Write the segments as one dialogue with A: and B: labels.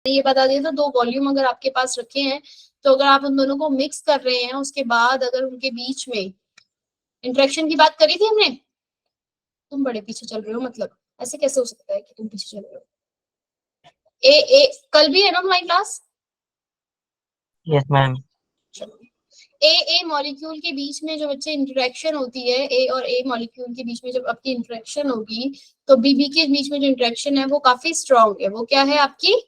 A: ये बता दिया था, 2 वॉल्यूम अगर आपके पास रखे हैं तो अगर आप उन दोनों को मिक्स कर रहे हैं, उसके बाद अगर उनके बीच में इंटरेक्शन की बात करी थी हमने। तुम बड़े पीछे चल रहे हो, मतलब ऐसे कैसे हो सकता है कि तुम पीछे चल रहे हो? ए कल भी है ना तुम्हारी क्लास?
B: Yes ma'am.
A: चलो, ए मॉलिक्यूल के बीच में जो बच्चे इंटरेक्शन होती है, ए और ए मॉलिक्यूल के बीच में जब आपकी इंटरेक्शन होगी तो बीबी के बीच में जो इंटरेक्शन है वो काफी स्ट्रॉन्ग है। वो क्या है आपकी?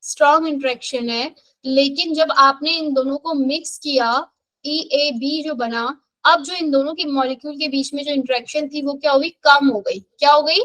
A: स्ट्रॉन्ग इंटरेक्शन है। लेकिन जब आपने इन दोनों को मिक्स किया, ई ए बी जो बना, अब जो इन दोनों के मॉलिक्यूल के बीच में जो इंटरेक्शन थी वो क्या हो गई? कम हो गई। क्या हो गई?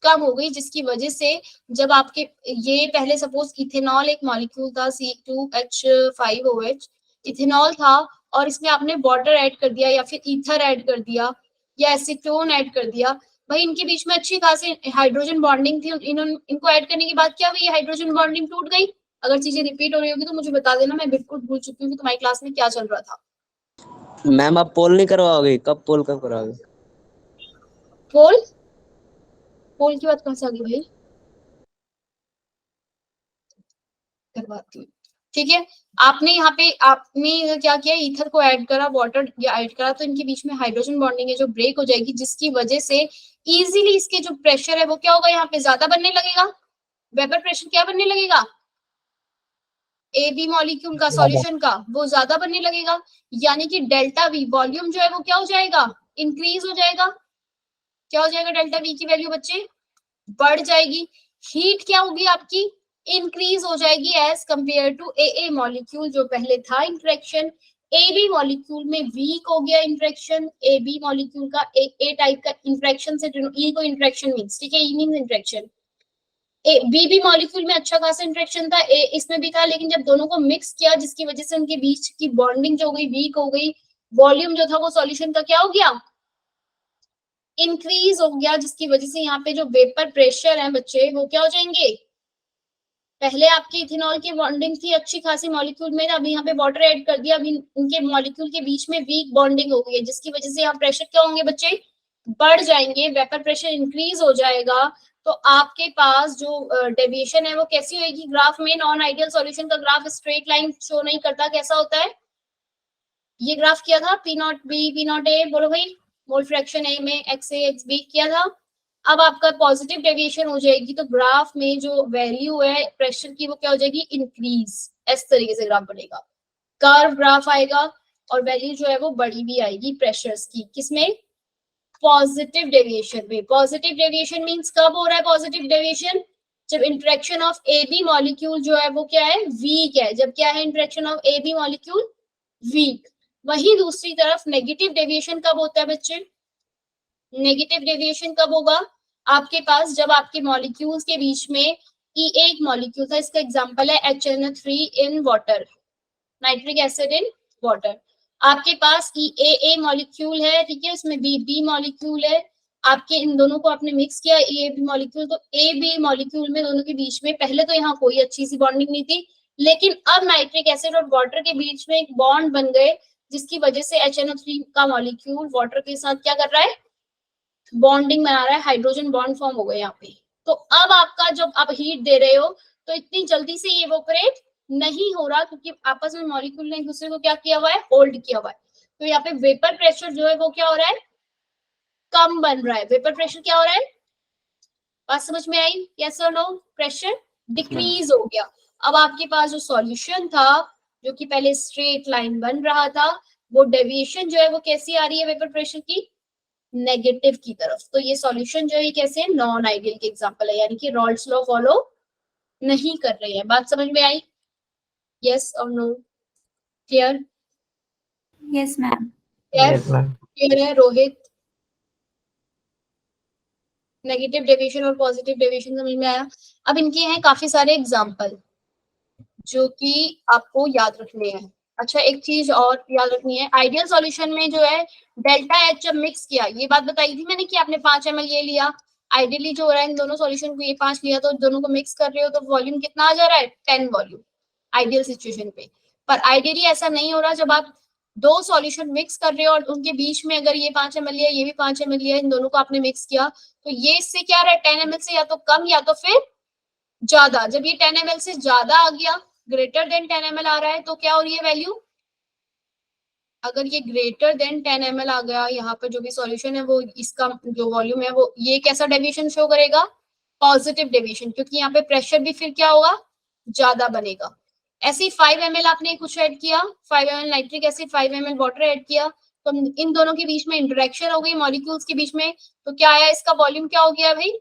A: कम हो गई, जिसकी वजह से जब आपके ये पहले सपोज इथेनॉल एक मॉलिक्यूल था C2H5OH, इथेनॉल था, और इसमें आपने वाटर ऐड कर दिया या फिर ईथर ऐड कर दिया या एसीटोन ऐड कर दिया, भाई इनके बीच में अच्छी खासी हाइड्रोजन बॉन्डिंग थी। इनको ऐड करने के बाद क्या हुई? हाइड्रोजन बॉन्डिंग टूट गई। अगर चीजें रिपीट हो रही होगी तो मुझे बता देना, मैं बिल्कुल भूल चुकी हूँ कि तुम्हारी क्लास में क्या चल रहा था।
B: मैम आप पोल नहीं करवाओगे? पोल कब करवाओगे?
A: पोल? पोल की बात कहाँ से आ गई भाई? करवाती हूँ, ठीक है। आपने यहाँ पे आपने क्या किया? ईथर को ऐड करा, वाटर ऐड करा, तो इनके बीच में हाइड्रोजन बॉन्डिंग है जो ब्रेक हो जाएगी, जिसकी वजह से इजीली इसके जो प्रेशर है वो क्या होगा? यहाँ पे ज्यादा बनने लगेगा। वेपर प्रेशर क्या बनने लगेगा? ए बी मॉलिक्यूल का, सॉल्यूशन का, वो ज्यादा बनने लगेगा। यानी कि डेल्टा वी वॉल्यूम जो है वो क्या हो जाएगा? इंक्रीज हो जाएगा। क्या हो जाएगा? डेल्टा वी की वैल्यू बच्चे बढ़ जाएगी। हीट क्या होगी आपकी? इंक्रीज हो जाएगी as compare to A molecule जो पहले था इंटरेक्शन। ए बी मॉलिक्यूल में वीक हो गया इंटरेक्शन। ए बी मॉलिक्यूल का ए टाइप का इंटरेक्शन से, ई को इंटरेक्शन मीन्स, ठीक है, ई मीन्स इंटरेक्शन। बी भी मॉलिक्यूल में अच्छा खासा इंटरेक्शन था, ए इसमें भी था, लेकिन जब दोनों को मिक्स किया जिसकी वजह से उनके बीच की बॉन्डिंग जो हो गई, वीक हो गई, वॉल्यूम जो था वो सॉल्यूशन का क्या हो गया? इंक्रीज हो गया, जिसकी वजह से यहाँ पे जो वेपर प्रेशर है बच्चे वो क्या हो जाएंगे? पहले आपकी इथेनॉल की बॉन्डिंग थी अच्छी खासी मॉलिक्यूल में, अब यहाँ पे वाटर ऐड कर दिया, अभी इनके मॉलिक्यूल के बीच में वीक बॉन्डिंग हो गई है, जिसकी वजह से यहाँ प्रेशर क्या होंगे बच्चे? बढ़ जाएंगे, वेपर प्रेशर इंक्रीज हो जाएगा। तो आपके पास जो डेविएशन है वो कैसी होगी? ग्राफ में नॉन आइडियल सॉल्यूशन का ग्राफ स्ट्रेट लाइन शो नहीं करता, कैसा होता है? ये ग्राफ किया था P not B P not a, बोलो भाई, मोल फ्रैक्शन ए में एक्स ए एक्स बी किया था। अब आपका पॉजिटिव डेविएशन हो जाएगी तो ग्राफ में जो वैल्यू है प्रेशर की वो क्या हो जाएगी? इंक्रीज। इस तरीके से ग्राफ बनेगा, कर्व ग्राफ आएगा, और वैल्यू जो है वो बड़ी भी आएगी प्रेशर्स की। किसमें? पॉजिटिव डेविएशन में। पॉजिटिव डेविएशन मींस कब हो रहा है पॉजिटिव डेविएशन? जब interaction of A B molecule जो है वो क्या है? वीक है। जब क्या है? Interaction of A B molecule weak. वही दूसरी तरफ नेगेटिव डेविएशन कब होता है बच्चे? नेगेटिव डेविएशन कब होगा आपके पास? जब आपके मॉलिक्यूल्स के बीच में एक मॉलिक्यूल था, इसका एग्जांपल है HNO3 in water, nitric acid in water. आपके पास ए मॉलिक्यूल है, ठीक है, उसमें बी मॉलिक्यूल है। आपके इन दोनों को आपने मिक्स किया ए बी मॉलिक्यूल, तो ए बी मॉलिक्यूल में दोनों के बीच में पहले तो यहाँ कोई अच्छी सी बॉन्डिंग नहीं थी, लेकिन अब नाइट्रिक एसिड और वाटर के बीच में एक बॉन्ड बन गए, जिसकी वजह से HNO3 का मॉलिक्यूल वाटर के साथ क्या कर रहा है? बॉन्डिंग बना रहा है, हाइड्रोजन बॉन्ड फॉर्म हो गए यहाँ पे। तो अब आपका जब आप हीट दे रहे हो तो इतनी जल्दी से ये इवोपरेट नहीं हो रहा, क्योंकि आपस में मॉलिक्यूल ने एक दूसरे को क्या किया हुआ है? होल्ड किया हुआ है। तो यहाँ पे वेपर प्रेशर जो है वो क्या हो रहा है? कम बन रहा है। वेपर प्रेशर क्या हो रहा है? बात समझ में आई? यस और नो? प्रेशर डिक्रीज हो गया। अब आपके पास जो सॉल्यूशन था, जो कि पहले स्ट्रेट लाइन बन रहा था, वो डेविएशन जो है वो कैसी आ रही है वेपर प्रेशर की? नेगेटिव की तरफ। तो ये सॉल्यूशन जो है कैसे? नॉन आइडियल के एग्जांपल है, यानी कि रॉल्स लॉ फॉलो नहीं कर रही है। बात समझ में आई? यस और no? Clear?
C: Yes ma'am.
A: Clear है रोहित? नेगेटिव डेविएशन और पॉजिटिव डेविएशन समझ में आया? अब इनके हैं काफी सारे एग्जांपल जो कि आपको याद रखने हैं। अच्छा, एक चीज और याद रखनी है, आइडियल सॉल्यूशन में जो है डेल्टा एच जब मिक्स किया, ये बात बताई थी मैंने कि आपने 5 ml ये लिया, आइडियली जो हो रहा है इन दोनों सॉल्यूशन को, ये 5 लिया तो दोनों को मिक्स कर रहे हो तो वॉल्यूम कितना आ जा रहा है? 10 वॉल्यूम आइडियल सिचुएशन पे। पर आइडियली ऐसा नहीं हो रहा, जब आप 2 सॉल्यूशन मिक्स कर रहे हो और उनके बीच में अगर ये 5 ml लिया, ये भी 5 ml लिया, इन दोनों को आपने मिक्स किया, तो ये इससे क्या रहा है? 10 ml से या तो कम या तो फिर ज्यादा, जब ये 10 ml से ज्यादा आ गया, ग्रेटर देन 10 ml आ रहा है, तो क्या हो रही है वैल्यू? अगर ये ग्रेटर देन 10 ml आ गया, यहाँ पर जो भी सॉल्यूशन है वो, इसका जो वॉल्यूम है वो, ये कैसा डेविएशन शो करेगा? पॉजिटिव डेविएशन, क्योंकि यहाँ पे प्रेशर भी फिर क्या होगा? ज्यादा बनेगा। ऐसे 5 ml आपने कुछ ऐड किया, 5 ml nitric acid, 5 ml water add किया, तो इन दोनों के बीच में इंटरेक्शन हो गई मॉलिक्यूल्स के बीच में, तो क्या आया? इसका वॉल्यूम क्या हो गया भाई?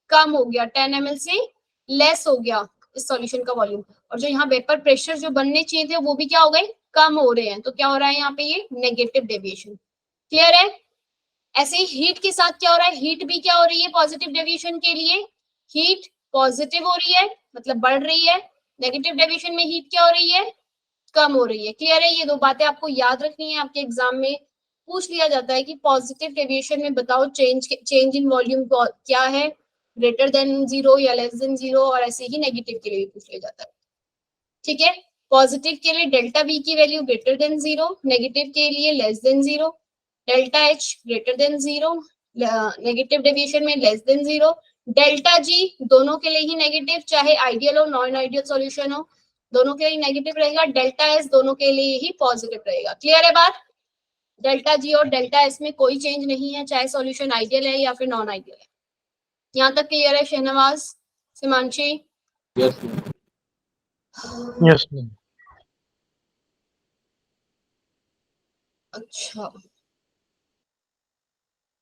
A: कम हो गया, 10 ml से लेस हो गया इस सॉल्यूशन का वॉल्यूम। और जो यहाँ वेपर प्रेशर जो बनने चाहिए थे वो भी क्या हो गए? कम हो रहे हैं। तो क्या हो रहा है यहाँ पे? ये नेगेटिव डेविएशन। क्लियर है? ऐसे ही हीट के साथ क्या हो रहा है? हीट भी क्या हो रही है पॉजिटिव डेविएशन के लिए? हीट पॉजिटिव हो रही है, मतलब बढ़ रही है। नेगेटिव डेविएशन में हीट क्या हो रही है? कम हो रही है। क्लियर है? ये दो बातें आपको याद रखनी है, आपके एग्जाम में पूछ लिया जाता है कि पॉजिटिव डेविएशन में बताओ चेंज इन वॉल्यूम क्या है, ग्रेटर देन 0 या लेस देन 0, और ऐसे ही नेगेटिव के लिए भी पूछ लिया जाता है। ठीक है? पॉजिटिव के लिए डेल्टा V की वैल्यू ग्रेटर देन 0, नेगेटिव के लिए less than 0, delta H greater than 0, negative deviation में लेस देन 0, डेल्टा G दोनों के लिए ही नेगेटिव, चाहे आइडियल हो नॉन आइडियल सॉल्यूशन हो, दोनों के लिए नेगेटिव रहेगा। डेल्टा S दोनों के लिए ही पॉजिटिव रहेगा। क्लियर है बात? डेल्टा G और डेल्टा S में कोई चेंज नहीं है, चाहे सॉल्यूशन आइडियल है या फिर नॉन आइडियल है। यहाँ तक क्लियर है शहनवाज, सिमांशी?
D: Yes ma'am.
A: अच्छा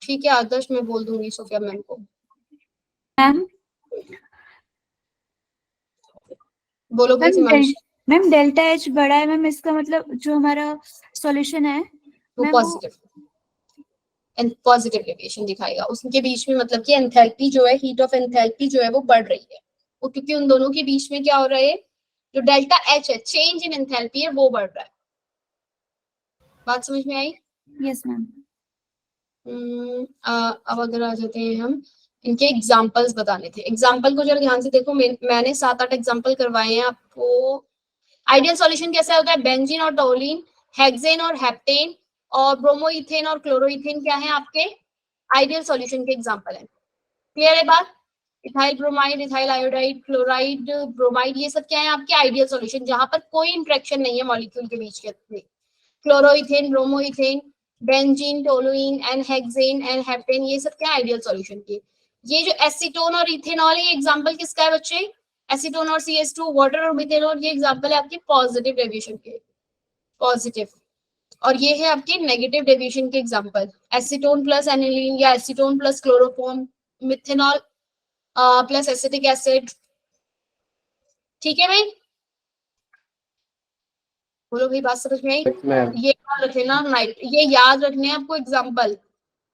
A: ठीक है आदर्श, मैं बोल दूंगी सोफिया मैम को।
C: मैम
A: बोलो भाई सिमांशी।
C: मैम डेल्टा एच बड़ा है मैम, इसका मतलब जो हमारा सॉल्यूशन है
A: वो
C: मैम
A: पॉजिटिव पॉजिटिव डेविएशन दिखाएगा। उसके बीच में मतलब कि एंथैल्पी जो है, हीट ऑफ एंथैल्पी जो है वो बढ़ रही है, वो क्योंकि उन दोनों के बीच में क्या हो रहा है? जो डेल्टा एच है, चेंज इन एंथैल्पी है, वो बढ़ रहा है। बात समझ में आई?
C: Yes ma'am.
A: अब अगर आ जाते हैं हम इनके एग्जाम्पल्स बताने थे। एग्जाम्पल को जरा ध्यान से देखो, मैंने 7-8 एग्जाम्पल करवाए हैं आपको। आइडियल सॉल्यूशन कैसा होता है? बेंजीन और टोलिन, हेक्सेन और हेप्टेन, और ब्रोमोइथेन और क्लोरोइथेन क्या है आपके आइडियल सॉल्यूशन के एग्जाम्पल है। क्लियर है बात? Ethyl bromide, ethyl iodide, chloride bromide, ये सब क्या है आपके आइडियल सॉल्यूशन, जहां पर कोई इंट्रैक्शन नहीं है मॉलिक्यूल के बीच के। Chloroethane, bromoethane, benzene, toluene and hexane and heptane, ये सब क्या आइडियल सॉल्यूशन के। ये जो एसीटोन और इथेनॉल है, ये एग्जांपल किसका है बच्चे? एसीटोन और CH2, वाटर और मिथेनॉल, ये एग्जांपल है आपके पॉजिटिव डेविएशन के। पॉजिटिव। और ये है आपके नेगेटिव डेविएशन के एग्जांपल, एसीटोन प्लस एनिलीन या acetone plus chloroform, methanol plus acetic acid. ठीक है भाई? बोलो भाई, बात समझ में आई? ये याद रख लेना, ये याद रखने आपको एग्जांपल,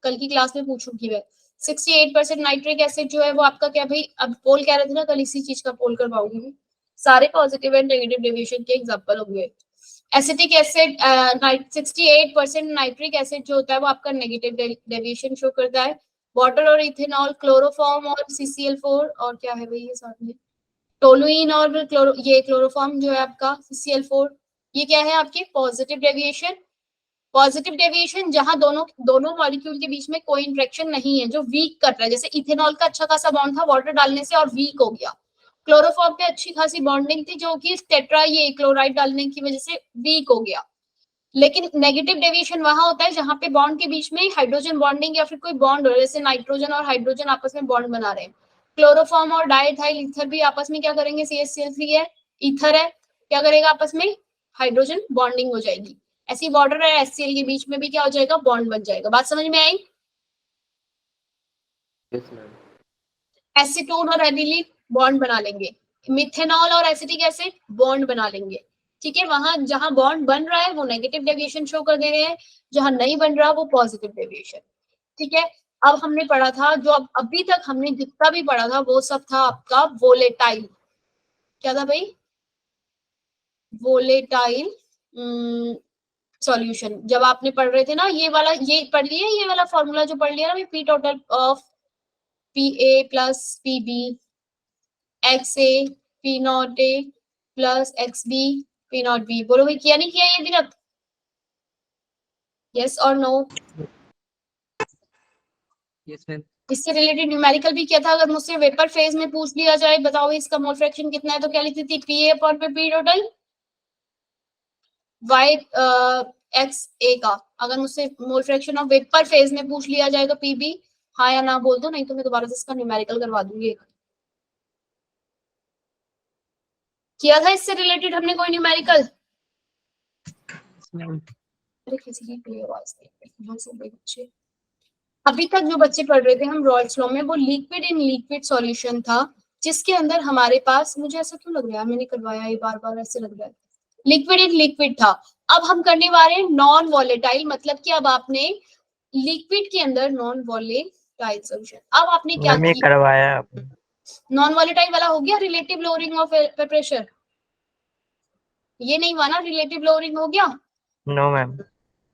A: कल की क्लास में पूछूंगी मैं। 68% नाइट्रिक एसिड जो है वो आपका क्या भाई? अब पोल कह रहे थे ना, कल इसी चीज का पोल करवाऊंगी। सारे पॉजिटिव एंड नेगेटिव डेविएशन के एग्जांपल होंगे। एसिटिक एसिड 68% नाइट्रिक एसिड जो होता है वो आपका नेगेटिव डेविएशन शो करता है। वाटर और इथेनॉल, क्लोरोफॉर्म और CCl4, और क्या है भाई ये साथ में? टोलुइन और ये क्लोरोफॉर्म जो है आपका CCl4, ये क्या है आपके पॉजिटिव डेविएशन। पॉजिटिव डेविएशन जहां दोनों मॉलिक्यूल के बीच में कोई इंट्रैक्शन नहीं है, जो वीक कर रहा है। जैसे इथेनॉल का अच्छा खासा बॉन्ड था वाटर डालने से और वीक हो गया। क्लोरोफॉर्म पे अच्छी खासी बॉन्डिंग थी, जो कि टेट्रा ये क्लोराइड डालने की वजह से वीक हो गया। लेकिन नेगेटिव डेविएशन वहां होता है जहां पे बॉन्ड के बीच में हाइड्रोजन बॉन्डिंग या फिर कोई बॉन्ड हो, जैसे नाइट्रोजन और हाइड्रोजन आपस में बॉन्ड बना रहे हैं। क्लोरोफॉर्म और डाइथाइल ईथर भी आपस में क्या करेंगे? CH3 है, ईथर है, क्या करेगा आपस में? हाइड्रोजन बॉन्डिंग हो जाएगी। ऐसी वाटर और HCl के बीच में भी क्या हो जाएगा? बॉन्ड बन जाएगा। बात समझ में आई? एसीटोन और एनिलीन बॉन्ड बना लेंगे, मिथेनॉल और एसिटिक एसिड बॉन्ड बना लेंगे। ठीक है? वहां जहां बॉन्ड बन रहा है वो नेगेटिव डेविएशन शो कर दे रहे हैं, जहां नहीं बन रहा वो पॉजिटिव डेविएशन। ठीक है? अब हमने पढ़ा था, जो अभी तक हमने जितना भी पढ़ा था वो सब था आपका वोलेटाइल। क्या था भाई? Volatile solution. जब आपने पढ़ रहे थे ना, ये वाला ये पढ़ लिया, ये वाला फॉर्मूला जो पढ़ लिया ना, P total of PA plus PB XA P not A plus XB P not B। बोलो भाई, किया नहीं किया ये दिन? यस और नो?
B: Yes ma'am.
A: इससे रिलेटेड न्यूमेरिकल भी किया था। अगर मुझसे वेपर फेज में पूछ लिया जाए बताओ इसका मोल फ्रैक्शन कितना है, तो क्या लिखती थी, p a upon p total y x a का। अगर मुझसे mole fraction of vapour phase में पूछ लिया जाए तो पी बी, हाँ या ना बोल दो, नहीं तो मैं दोबारा से इसका न्यूमेरिकल करवा दूंगी। किया था इससे रिलेटेड हमने कोई न्यूमेरिकल? अरे किसी की क्लियर आवाज नहीं, बच्चे अभी तक जो बच्चे पढ़ रहे थे हम रॉयल्स लॉ में, वो लिक्विड इन लिक्विड सॉल्यूशन था, जिसके अंदर हमारे पास, मुझे ऐसा क्यों लग रहा है मैंने करवाया ये बार बार ऐसे लग रहा है, लिक्विड इन लिक्विड था। अब हम करने वाले हैं नॉन वॉलेटाइल, मतलब कि अब आपने लिक्विड के अंदर नॉन वॉलेटाइल सॉल्यूशन। अब आपने क्या
D: मैम ये
A: किया,
D: करवाया
A: नॉन वॉलेटाइल वाला हो गया, रिलेटिव लोअरिंग ऑफ प्रेशर, ये नहीं हुआ ना, रिलेटिव लोअरिंग हो गया।
D: No ma'am.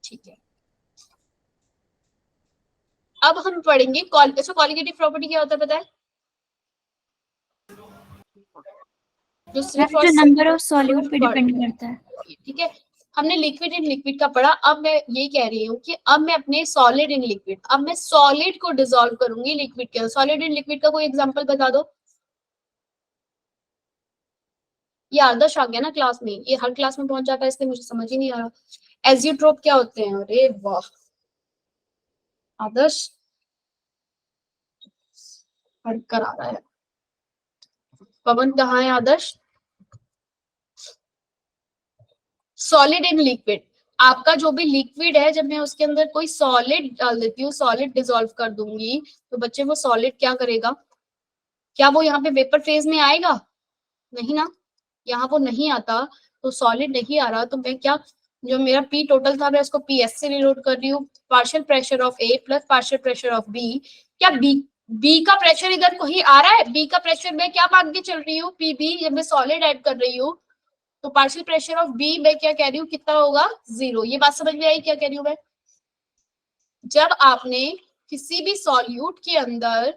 A: ठीक है, अब हम पढ़ेंगे कॉलिगेटिव प्रॉपर्टी क्या होता है पता है, जो सिर्फ और
C: जो
A: सिर्फ
C: नंबर ऑफ सॉल्यूट पे डिपेंड करता है।
A: ठीक है, हमने लिक्विड इन लिक्विड का पढ़ा। अब मैं ये कह रही हूँ कि अब मैं अपने सॉलिड इन लिक्विड, अब मैं सॉलिड को डिसॉल्व करूंगी लिक्विड के अंदर। सॉलिड इन लिक्विड का कोई एग्जांपल बता दो। ये आदर्श आ गया ना क्लास में, ये हर क्लास में पहुंच जाता है, इसलिए मुझे समझ ही नहीं आ रहा। एजियोट्रोप क्या होते हैं, अरे वाह आदर्श पढ़कर आ रहा है। पवन कहाँ है आदर्श? सॉलिड इन लिक्विड, आपका जो भी लिक्विड है, जब मैं उसके अंदर कोई सॉलिड डाल देती हूँ, सॉलिड डिसॉल्व कर दूंगी, तो बच्चे वो सॉलिड क्या करेगा, क्या वो यहाँ पे वेपर फेज में आएगा? नहीं ना, यहाँ वो नहीं आता, तो सॉलिड नहीं आ रहा, तो मैं क्या, जो मेरा पी टोटल था मैं उसको पी एस से रिलोड कर रही हूँ, partial pressure of A plus partial pressure of B. क्या बी का प्रेशर इधर कहीं आ रहा है? बी का प्रेशर मैं क्या मान के चल रही हूँ, पी बी, जब मैं सॉलिड ऐड कर रही हूँ, तो पार्शियल प्रेशर ऑफ बी मैं क्या कह रही हूँ, कितना होगा, 0। ये बात समझ में आई क्या कह रही हूँ मैं? जब आपने किसी भी सॉल्यूट के अंदर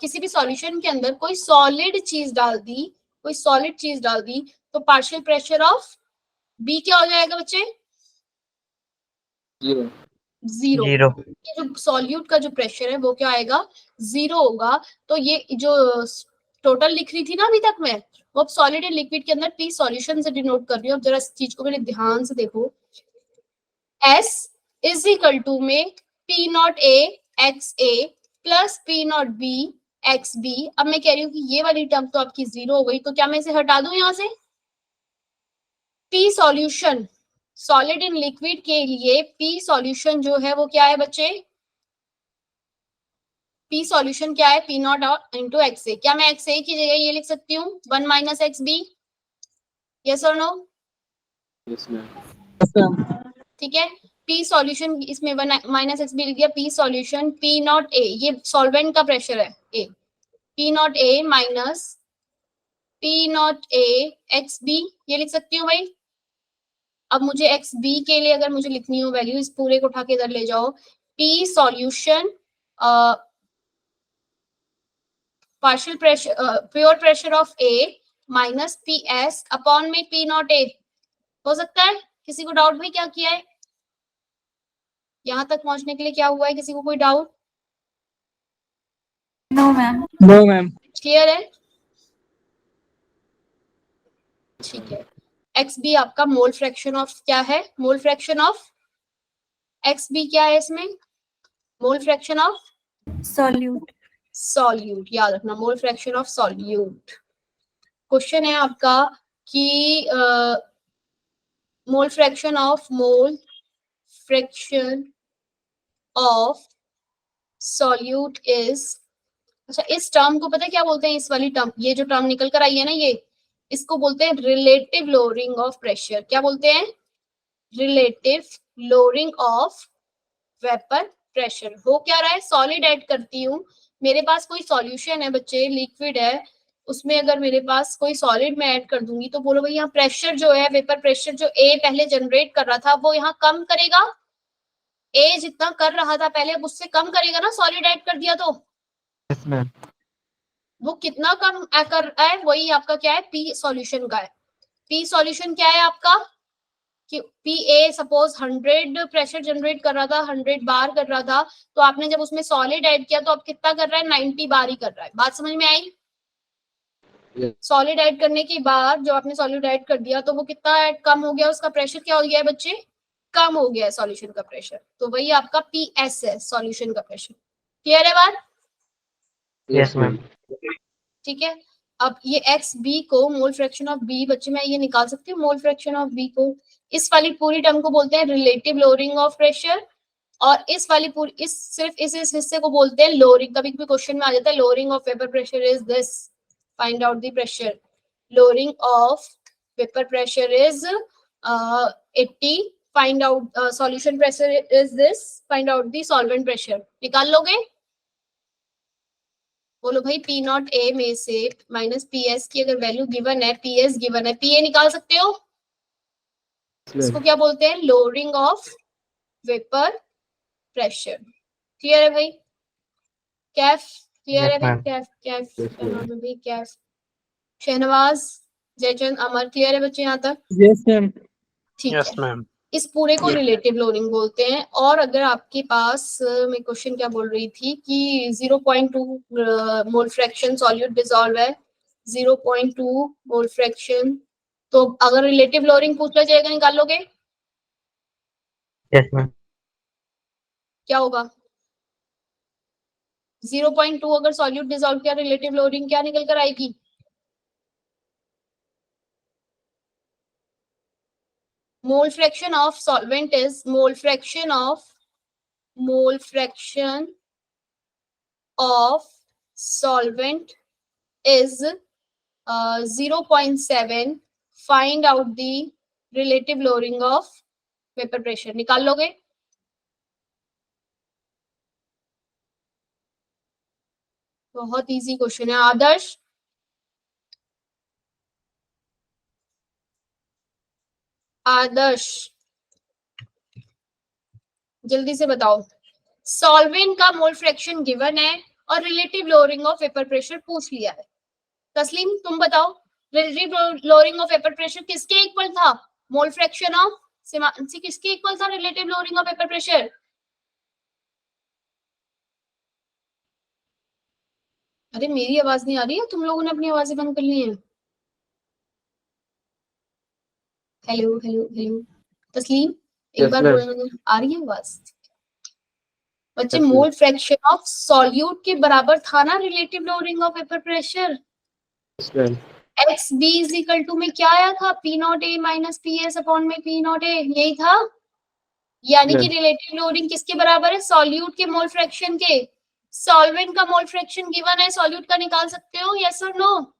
A: किसी भी सॉल्यूशन के अंदर कोई सॉलिड चीज डाल दी, कोई सॉलिड चीज डाल दी, तो पार्शियल प्रेशर ऑफ बी क्या हो जाएगा बच्चे? 0।
D: जीरो।
A: ये जो सॉल्यूट का जो प्रेशर है वो क्या आएगा, 0 होगा। तो ये जो टोटल लिख रही थी ना अभी तक मैं, वो अब सॉलिड एंड लिक्विड के अंदर पी सॉल्यूशन से डिनोट कर रही हूँ। अब जरा इस चीज को मेरे ध्यान से देखो, S इज इक्वल टू में P not a X A plus P not B X B. अब मैं कह रही हूँ कि ये वाली टर्म तो आपकी 0 हो गई, तो क्या मैं इसे हटा दूं यहाँ से? P solution, solid in liquid के लिए पी सॉल्यूशन जो है वो क्या है बच्चे? पी सॉल्यूशन क्या है, पी नॉट इंटू एक्स ए। क्या मैं एक्स ए की जगह ये लिख सकती हूँ 1 माइनस एक्स बी? यस और नो? ठीक है, पी सॉल्यूशन इसमें 1 माइनस एक्स बी लिख दिया, p solution p not a, ये सॉल्वेंट का प्रेशर है a, p not a minus p not a x b, ये लिख सकती हूँ भाई। अब मुझे एक्स बी के लिए अगर मुझे लिखनी हो वैल्यू, इस पूरे को उठा के इधर ले जाओ, P solution partial pressure pure pressure of A minus P S upon में पी नॉट ए। हो सकता है किसी को डाउट भी, क्या किया है यहाँ तक पहुंचने के लिए, क्या हुआ है, किसी को कोई doubt?
C: No ma'am.
B: No ma'am.
A: Clear है? ठीक है, एक्स बी आपका मोल फ्रैक्शन ऑफ क्या है, mole fraction of X B क्या है इसमें, mole fraction of
C: solute.
A: Solute, याद रखना mole fraction of solute. Question है आपका कि mole fraction of solute is, अच्छा इस टर्म को पता है क्या बोलते हैं, इस वाली टर्म, ये जो टर्म निकल कर आई है ना, ये इसको बोलते हैं रिलेटिव लोअरिंग ऑफ प्रेशर। क्या बोलते हैं? Relative lowering of vapour pressure. हो क्या रहा है, सॉलिड ऐड करती हूँ, मेरे पास कोई सॉल्यूशन है बच्चे, लिक्विड है, उसमें अगर मेरे पास कोई सॉलिड में ऐड कर दूंगी, तो बोलो भाई यहाँ प्रेशर जो है, वेपर प्रेशर जो ए पहले जनरेट कर रहा था, वो यहाँ कम करेगा, ए जितना कर रहा था पहले अब उससे कम करेगा ना, सॉलिड ऐड कर दिया तो।
D: Yes ma'am.
A: वो कितना कम कर रहा है, वही आपका क्या है, पी सॉल्यूशन का है। पी सॉल्यूशन क्या है आपका, कि PA सपोज 100 प्रेशर जनरेट कर रहा था, 100 बार कर रहा था, तो आपने जब उसमें सॉलिड ऐड किया तो अब कितना कर रहा है, 90 बार ही कर रहा है। बात समझ में आई? सॉलिड ऐड करने के बाद जो आपने सॉलिड ऐड कर दिया तो वो कितना कम हो गया, उसका प्रेशर क्या हो गया है बच्चे, कम हो गया है सॉल्यूशन का प्रेशर, तो वही आपका PS है, सॉल्यूशन का प्रेशर। क्लियर है बात?
D: Yes, ma'am.
A: ठीक है। अब ये XB को मोल फ्रैक्शन ऑफ B, बच्चे मैं ये निकाल सकती हूँ मोल फ्रैक्शन ऑफ B को। इस वाली पूरी टर्म को बोलते हैं रिलेटिव लोअरिंग ऑफ प्रेशर, और इस वाली पूरी सिर्फ इस हिस्से को बोलते हैं लोअरिंग। कभी कभी क्वेश्चन में आ जाता है lowering of vapour pressure is this, find out the pressure. Lowering of vapour pressure is 80, find out solution pressure is this, find out the solvent pressure. निकाल लोगे? बोलो भाई P नॉट A में से माइनस PS की अगर value given है, PS given है, PA निकाल सकते हो? इसको क्या बोलते हैं, lowering of vapour pressure. Clear है भाई? कैफ क्लियर है
D: Yes,
A: भाई?
D: ma'am.
A: कैफ कैफ क्या नाम है भाई, कैफ, शहनवाज, जयचंद, अमर, क्लियर है बच्चे यहाँ तक?
D: Yes, ma'am.
A: ठीक
E: Yes,
A: है।
E: ma'am.
A: इस पूरे को रिलेटिव लोअरिंग बोलते हैं। और अगर आपके पास मैं क्वेश्चन क्या बोल रही थी कि 0.2 मोल फ्रैक्शन सॉल्यूट डिसॉल्व है, 0.2 मोल फ्रैक्शन, तो अगर रिलेटिव लोअरिंग पूछा जाएगा निकाल लोगे?
D: Yes, ma'am.
A: क्या होगा? 0.2 अगर सॉल्यूट डिसॉल्व किया, रिलेटिव लोअरिंग क्या निकल कर आएगी? मोल fraction of solvent is mole fraction of solvent is 0.7, find out the relative lowering of vapor pressure। निकाल लोगे? बहुत इजी क्वेश्चन है। आदर्श, आदर्श जल्दी से बताओ। सॉल्वेंट का मोल फ्रैक्शन गिवन है और relative lowering of vapour pressure पूछ लिया है। तस्लीम तुम बताओ, relative lowering of vapour pressure किसके इक्वल था? मोल फ्रैक्शन ऑफ सिमांशी किसके इक्वल था relative lowering of vapour pressure? अरे मेरी आवाज नहीं आ रही है, तुम लोगों ने अपनी आवाजें बंद कर ली है। हेलो हेलो हेलो, तस्लीम एक बार बोलना, आ रही है आवाज? बच्चे मोल फ्रैक्शन ऑफ सॉल्यूट के बराबर था ना relative lowering of vapour pressure. XB is equal to में क्या आया था, P not A minus PS upon में P नॉट A, यही था। यानी कि रिलेटिव लोअरिंग किसके बराबर है, सॉल्यूट के मोल फ्रैक्शन के। सॉल्वेंट का मोल फ्रैक्शन गिवन है, सॉल्यूट का निकाल सकते हो, यस और नो?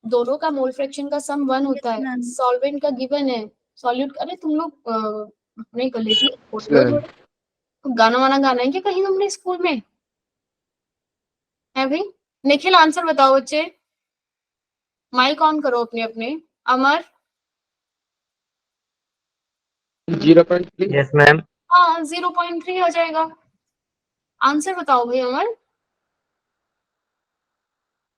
A: दोनों का मोल फ्रैक्शन का सम 1 होता है।
C: ma'am.
A: सॉल्वेंट का गिवन है, सॉल्यूट, अरे तुम लोग अपने गले गाना वाना गाना है क्या कहीं तुमने स्कूल में, है भाई? निखिल आंसर बताओ बच्चे, माइक ऑन करो अपने अपने। अमर
D: 0.3. Yes, ma'am.
A: हाँ 0.3 हो जाएगा। आंसर बताओ भाई Amar.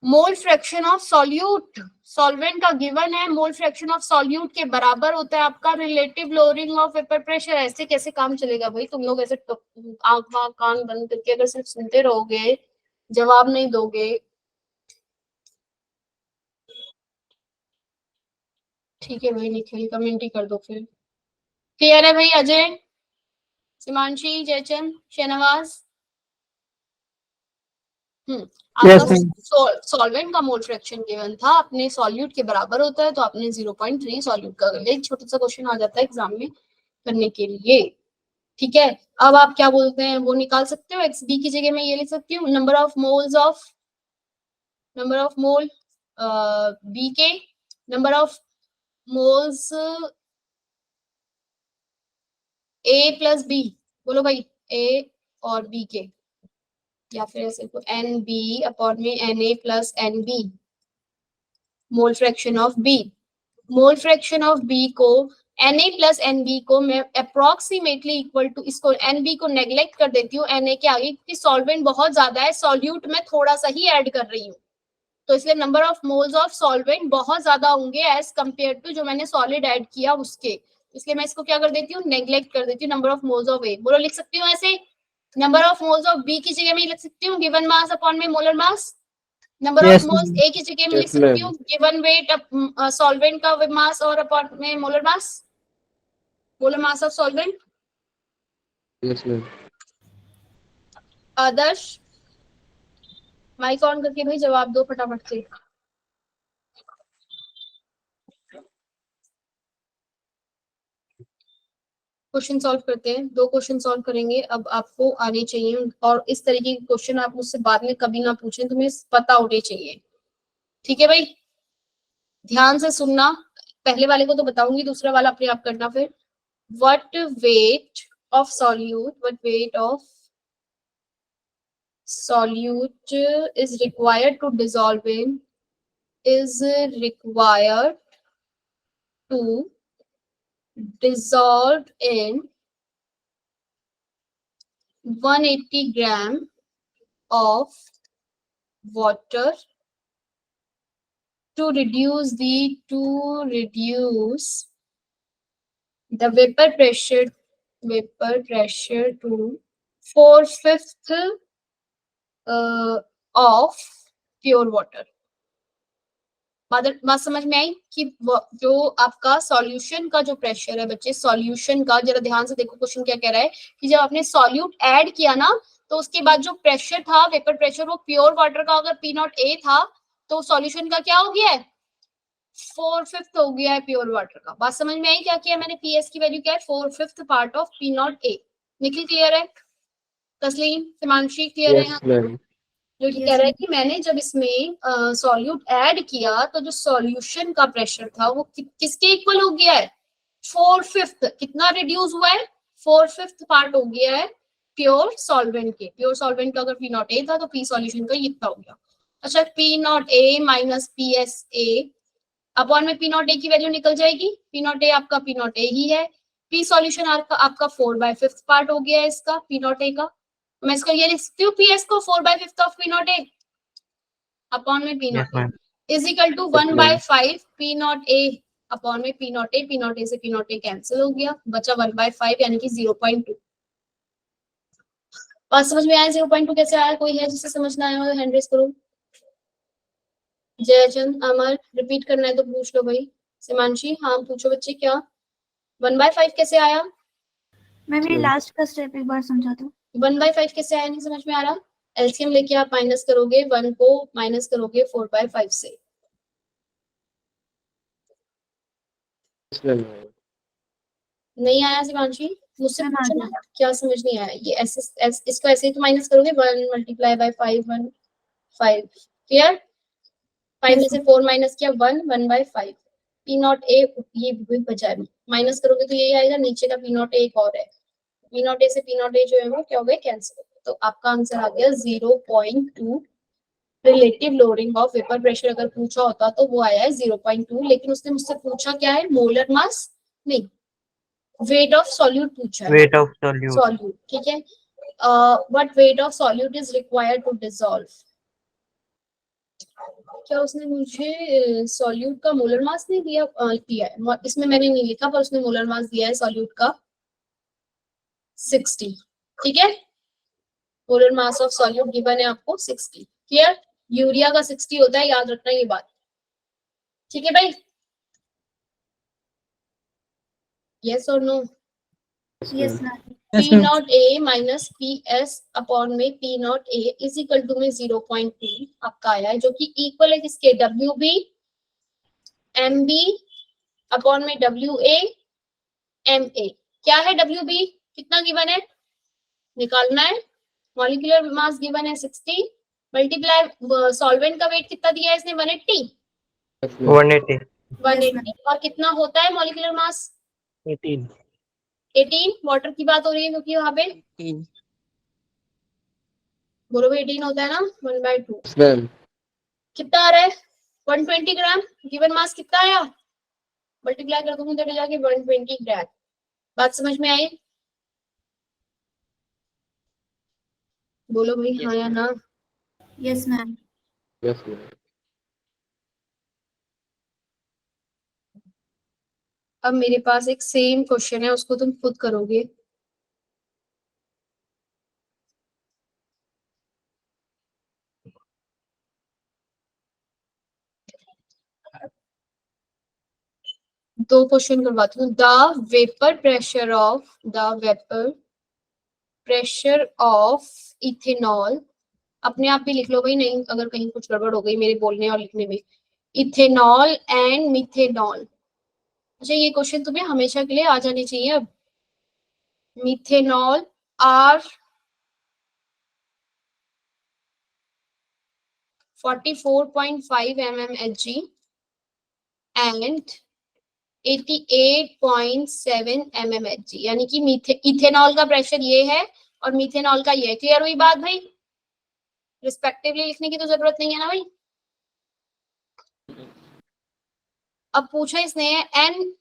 A: Mole fraction of solute, solvent का गिवन है, मोल फ्रैक्शन ऑफ सॉल्यूट के बराबर होता है आपका relative lowering of vapour pressure. ऐसे कैसे काम चलेगा भाई? तुम लोग ऐसे आंख कान बंद करके अगर सिर्फ सुनते रहोगे, जवाब नहीं दोगे। ठीक है भाई निखिल कमेंट ही कर दो फिर। क्लियर है भाई? अजय, सिमांशी, जयचंद, शहनवाज। आपका सॉल्वेंट का मोल फ्रैक्शन गिवन था, अपने सॉल्यूट के बराबर होता है, तो आपने 0.3 सॉल्यूट का एक छोटा सा क्वेश्चन आ जाता है एग्जाम में करने के लिए। ठीक है, अब आप क्या बोलते हैं वो निकाल सकते हो। XB की जगह मैं ये लिख सकती हूँ नंबर ऑफ मोल B के, number of moles A plus B, बोलो भाई A और B के, या फिर ऐसे को NB अपॉन में NA plus NB, mole fraction of B। Mole fraction of B को Na प्लस NB को मैं अप्रोक्सीमेटली इक्वल टू, इसको NB को नेग्लेक्ट कर देती हूँ Na के आगे, क्योंकि सॉल्वेंट बहुत ज्यादा है, सॉल्यूट में थोड़ा सा ही ऐड कर रही हूँ। तो इसलिए number of moles of solvent बहुत ज्यादा होंगे एज कंपेयर टू जो मैंने सॉलिड ऐड किया उसके, इसलिए मैं इसको क्या कर देती हूँ, नेग्लेक्ट कर देती हूँ number of moles of a. बोलो, लिख सकती हूँ ऐसे, number of moles of b की जगह में लिख सकती हूँ गिवन मास अपॉन में molar mass, number of moles a की जगह में लिख
D: Yes,
A: सकती
D: ma'am.
A: हूँ गिवन वेट सॉल्वेंट का मास और अपॉन में molar mass of solvent.
D: Yes, ma'am.
A: Adarsh mic on करके भाई जवाब दो फटाफट से। क्वेश्चन सॉल्व करते हैं, 2 क्वेश्चन सॉल्व करेंगे, अब आपको आने चाहिए और इस तरीके के क्वेश्चन आप मुझसे बाद में कभी ना पूछें, तुम्हें पता होने चाहिए। ठीक है भाई, ध्यान से सुनना, पहले वाले को तो बताऊंगी, दूसरा वाला अपने आप करना फिर। What weight of solute, what weight of solute is required to dissolve in, is required to dissolve in 180 gram of water to reduce the vapor pressure to 4/5 of pure water। बात समझ में आई कि जो आपका सॉल्यूशन का जो pressure है बच्चे, सॉल्यूशन का जरा ध्यान से देखो, क्वेश्चन क्या कह रहा है कि जब आपने सॉल्यूट ऐड किया ना तो उसके बाद जो प्रेशर था, वेपर प्रेशर, वो प्योर वाटर का अगर P0A था तो सॉल्यूशन का क्या हो गया है, 4/5 हो गया है प्योर वाटर का। बात समझ में आई क्या किया मैंने, PS की वैल्यू क्या है, 4/5 part of P0A। Nikhil clear है, तस्लीम, हिमांशी क्लियर है?
D: Yes, ma'am.
A: जो कि कह रहा है कि मैंने जब इसमें सॉल्यूट ऐड किया तो जो सॉल्यूशन का प्रेशर था वो किसके इक्वल हो गया है, 4/5। कितना रिड्यूस हुआ है, 4/5 पार्ट हो गया है प्योर सॉल्वेंट के। प्योर सॉल्वेंट का अगर P0A था तो P सॉल्यूशन का इतना हो गया। अच्छा, P0A माइनस PSA अपॉन में P0A की वैल्यू निकल जाएगी, P0A आपका P0A ही है, P सॉल्यूशन आपका 4/5 पार्ट हो गया है इसका P0A का। मैं इसको ये लिख सकती हूँ, PS को 4/5 ऑफ P0A अपॉन में
D: Yes,
A: P0A
D: ma'am.
A: Is equal to
D: Yes, ma'am.
A: 1/5 P0A upon में P0A। P0A से P0A कैंसिल हो गया, बचा 1/5 यानी कि 0.2। बात समझ में आया 0.2 कैसे आया? कोई है जिसे समझ ना आया हो हैंड रेज करो। जयचंद, अमर, रिपीट करना है तो पूछ लो भाई। सिमांशी, हाँ पूछो बच्चे, क्या 1/5 कैसे आया?
C: मैम ये लास्ट का स्टेप एक बार समझा दो।
A: 1/5 कैसे आया, नहीं समझ में आ रहा? एलसीएम लेके आप माइनस करोगे, 1 को माइनस करोगे 4/5 से।
D: Yes, ma'am.
A: नहीं आया शिवांशी? मुझसे
C: मैम, आ
A: पूछो ना,
C: गया।
A: क्या समझ नहीं आया? ये इसको ऐसे ही तो माइनस करोगे, 1 मल्टीप्लाई बाय 5 1 5 क्लियर। 5 में से 4 माइनस किया 1 1/5 P0A ये भी बचा है, माइनस करोगे तो यही आएगा, नीचे का P0A एक और है, P0A से P0A जो है वो क्या हो गया, कैंसिल। तो आपका आंसर आ गया 0.2। Relative lowering of vapour pressure अगर पूछा होता तो वो आया है 0.2, लेकिन उसने मुझसे पूछा क्या है, मोलर मास नहीं, वेट ऑफ सॉल्यूट पूछा है,
D: Weight of solute.
A: सॉल्यूट। ठीक है, what weight of solute is required to dissolve. क्या उसने मुझे सॉल्यूट का मोलर मास नहीं दिया, दिया है इसमें, मैंने नहीं लिखा पर उसने मोलर मास दिया है सॉल्यूट का 60। ठीक है, molar mass of solute given है आपको 60। क्लियर, यूरिया का 60 होता है, याद रखना ये बात। ठीक है भाई, यस और no?
C: Yes ma'am.
A: P0A minus PS upon में P0A इज इक्वल टू में 0.2 आपका आया है, जो कि इक्वल है किसके, WB MB अपॉन में WA MA। क्या है WB, कितना गिवन है, निकालना है। मॉलिक्यूलर मास गिवन है 60 मल्टीप्लाई सॉल्वेंट का वेट कितना दिया है इसने, 180
D: 180.
A: 180 और कितना होता है मॉलिक्यूलर मास
D: 18.
A: 18। वाटर की बात हो रही है क्योंकि वहां पे बोलो भाई 18 होता है ना, 1/2
D: Yes, ma'am.
A: कितना आ रहा है, 120 ग्राम। गिवन मास कितना आया, मल्टीप्लाई कर दूंगी तो जाके 120 ग्राम। बात समझ में आई? बोलो भाई हाँ या ना।
C: Yes ma'am.
D: Yes, ma'am.
A: अब मेरे पास एक सेम क्वेश्चन है, उसको तुम खुद करोगे। दो क्वेश्चन करवाती हूँ। The vapour pressure of ethanol, अपने आप भी लिख लो भाई, नहीं अगर कहीं कुछ गड़बड़ हो गई मेरे बोलने और लिखने में। इथेनॉल एंड मिथेनॉल, अच्छा ये क्वेश्चन तुम्हें हमेशा के लिए आ जाने चाहिए। अब methanol are 44.5 mmHg and 88.7 mmHg, यानी कि इथेनॉल का प्रेशर ये है और मिथेनॉल का ये है। क्लियर हुई बात भाई? रिस्पेक्टिवली लिखने की तो जरूरत नहीं है ना भाई। अब पूछा इसने N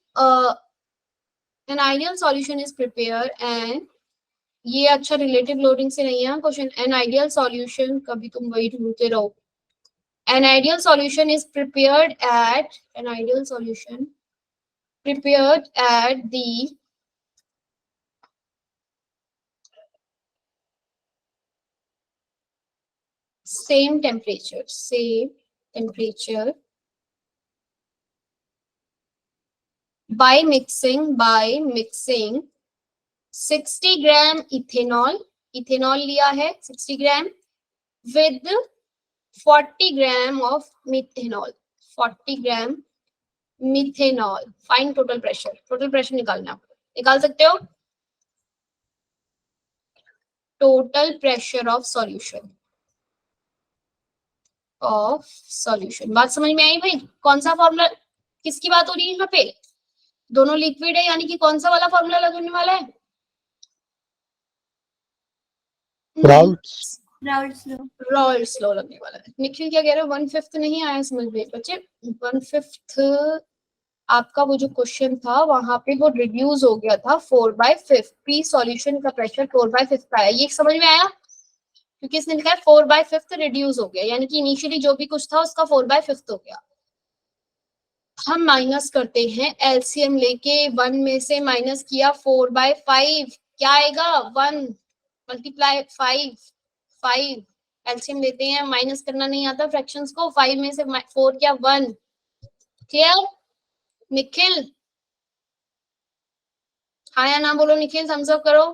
A: ideal solution is prepare and, ये अच्छा रिलेटिव लोडिंग से नहीं है क्वेश्चन। एन आइडियल सॉल्यूशन, कभी तुम वही ढूंढते रहो। An ideal solution is prepared at, an ideal solution prepared at the same temperature by mixing 60 gram ethanol लिया है 60 gram with 40 gram of methanol, 40 gram methanol. Find total pressure निकालना, निकाल सकते हो? Total pressure of solution. बात समझ में आई भाई? कौन सा फॉर्मूला, किसकी बात हो रही है यहाँ पे? दोनों लिक्विड है, यानी कि कौन सा वाला फॉर्मूला लगने वाला है? राउल्ट्स लॉ लगने वाला है। निखिल क्या कह रहे हो? 1/5 नहीं आया समझ में बच्चे? 1/5 आपका वो जो क्वेश्चन था वहां पे वो रिड्यूस हो गया था 4/5। पी सॉल्यूशन का प्रेशर 4/5 आया, ये समझ में आया? क्योंकि इसने लिखा है 4/5 रिड्यूस हो गया, यानी कि इनिशियली जो भी कुछ था उसका 4/5 हो गया। हम माइनस करते हैं, एलसीएम लेके 1 में से माइनस किया 4/5, क्या आएगा? 1 मल्टीप्लाई 5 एलसीएम लेते हैं, माइनस करना नहीं आता फ्रैक्शंस को। 5 में से 4 क्या? 1। क्लियर? निखिल हाँ या ना बोलो, निखिल थम्स अप करो।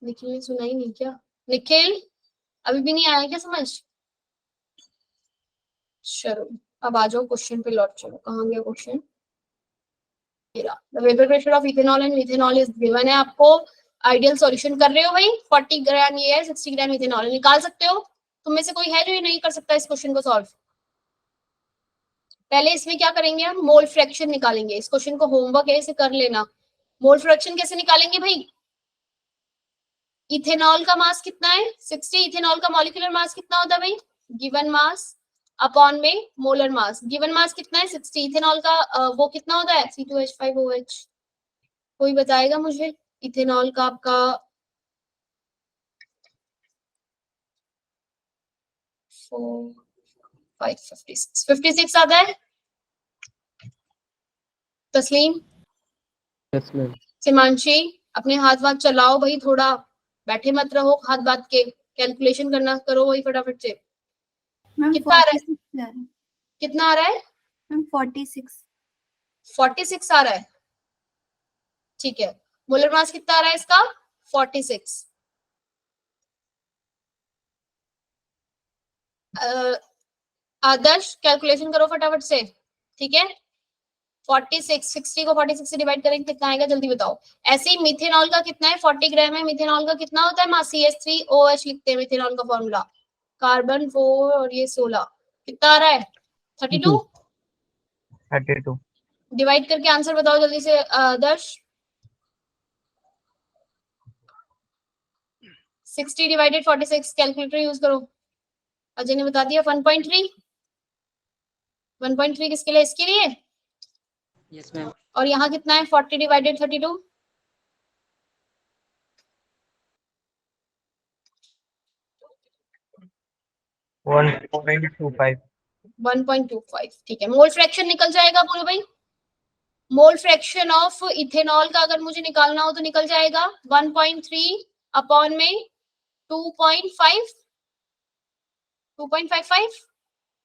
A: निखिल ने सुना ही नहीं क्या? निखिल अभी भी नहीं आया क्या समझ? चलो अब आ जाओ क्वेश्चन पे लौट चलो। कहाँ गया question? The vapor pressure of ethanol and methanol is given है आपको। आइडियल सॉल्यूशन कर रहे हो भाई? 40 ग्राम ये है, 60 ग्राम इथेनॉल। निकाल सकते हो? तुम में से कोई है जो ये नहीं कर सकता इस क्वेश्चन को सॉल्व? पहले इसमें क्या करेंगे हम? मोल फ्रैक्शन निकालेंगे। इस क्वेश्चन को होमवर्क है, इसे कर लेना। मोल फ्रैक्शन कैसे निकालेंगे भाई? इथेनॉल का मास कितना है? 60। इथेनॉल का मॉलिक्यूलर मास कितना होता है भाई? गिवन मास अपॉन में मोलर मास। गिवन मास कितना है? 60। इथेनॉल का वो कितना होता है? C2H5OH। कोई बताएगा मुझे? इथेनॉल का आपका 56 आता है। तस्लीम, सिमांशी, अपने हाथ वाथ चलाओ भाई, थोड़ा बैठे मत रहो हाथ बात के। कैलकुलेशन करना करो वही फटाफट से। कितना आ रहा है? कितना आ रहा है? 46 आ रहा है। ठीक है, मोलर मास कितना आ रहा है इसका? 46। आदर्श कैलकुलेशन करो फटाफट से, ठीक है? 46, 60 को 46 से डिवाइड करेंगे कितना आएगा जल्दी बताओ। ऐसे ही मिथेनॉल का कितना है? 40 ग्राम है। मिथेनॉल का कितना होता है मास? CH3OH लिखते हैं मिथेनॉल का फॉर्मूला। कार्बन 4 और ये 16। कितना आ रहा है? 32। डिवाइड करके आंसर बताओ जल्दी से आदर्श। 60 डिवाइडेड 46, कैलकुलेटर यूज करो। अजय ने बता दिया 1.3। 1.3 किसके लिए? इसके लिए।
B: Yes ma'am.
A: और यहाँ कितना है? 40 डिवाइडेड 32।
D: 1.25।
A: 1.25, ठीक है। मोल फ्रैक्शन निकल जाएगा बोलो भाई। मोल फ्रैक्शन ऑफ इथेनॉल का अगर मुझे निकालना हो तो निकल जाएगा 1.3 अपॉन में 2.5, 2.55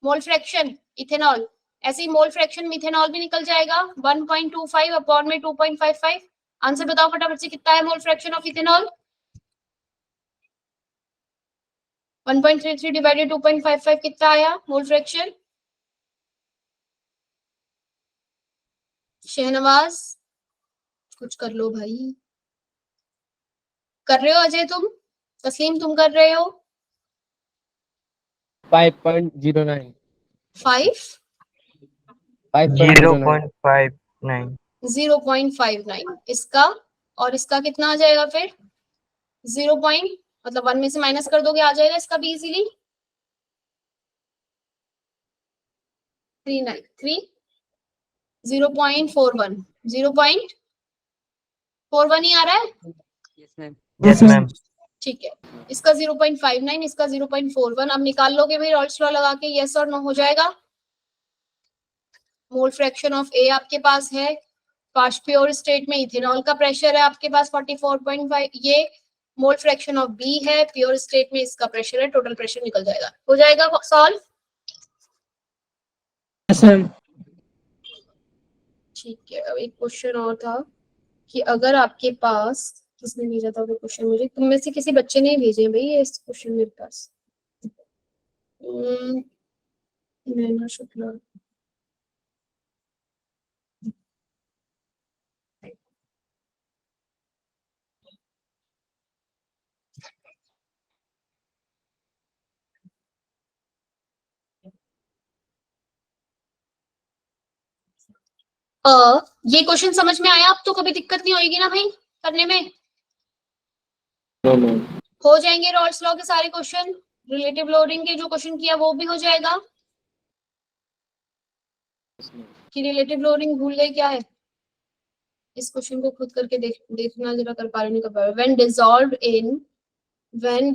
A: मोल फ्रैक्शन इथेनॉल। ऐसे ही मोल फ्रैक्शन मिथेनॉल भी निकल जाएगा 1.25 अपॉन में 2.55। आंसर बताओ फटाफट से, कितना है mole fraction of ethanol? 1.33 divided 2.55 कितना आया मोल फ्रैक्शन? शहनवाज कुछ कर लो भाई। कर रहे हो अजय तुम? तस्लीम तुम कर रहे हो?
E: 5.09
A: 5
D: 0.59
A: 0.59 इसका, और इसका कितना आ जाएगा फिर? 0 पॉइंट, मतलब 1 में से माइनस कर दोगे आ जाएगा इसका भी इजीली 393 0.41 0.41 ही आ रहा है।
B: Yes ma'am.
D: Yes ma'am.
A: ठीक है, इसका 0.59, इसका 0.41। अब निकाल लोगे भाई रॉल्स लॉ लगा के, यस और नो हो जाएगा। मोल फ्रैक्शन ऑफ ए आपके पास है, फास्ट प्योर स्टेट में इथेनॉल का प्रेशर है आपके पास 44.5, ये मोल फ्रैक्शन ऑफ बी है, प्योर स्टेट में इसका प्रेशर है, टोटल प्रेशर निकल जाएगा। हो जाएगा सॉल्व?
E: Yes ma'am.
A: ठीक है, अब एक क्वेश्चन और था कि अगर आपके पास, किसने भेजा था वो क्वेश्चन मुझे? तुम में से किसी बच्चे ने भेजे भाई ये क्वेश्चन मेरे पास। नैना शुक्ला। ये क्वेश्चन समझ में आया? अब तो कभी दिक्कत नहीं होगी ना भाई करने में?
E: No ma'am.
A: हो जाएंगे रॉल्स लॉ के सारे क्वेश्चन, रिलेटिव लोडिंग के जो क्वेश्चन किया वो भी हो जाएगा। कि रिलेटिव लोडिंग भूल गए क्या है? इस क्वेश्चन को खुद करके देखना जरा, कर पा रहे नहीं कर पा रहे। When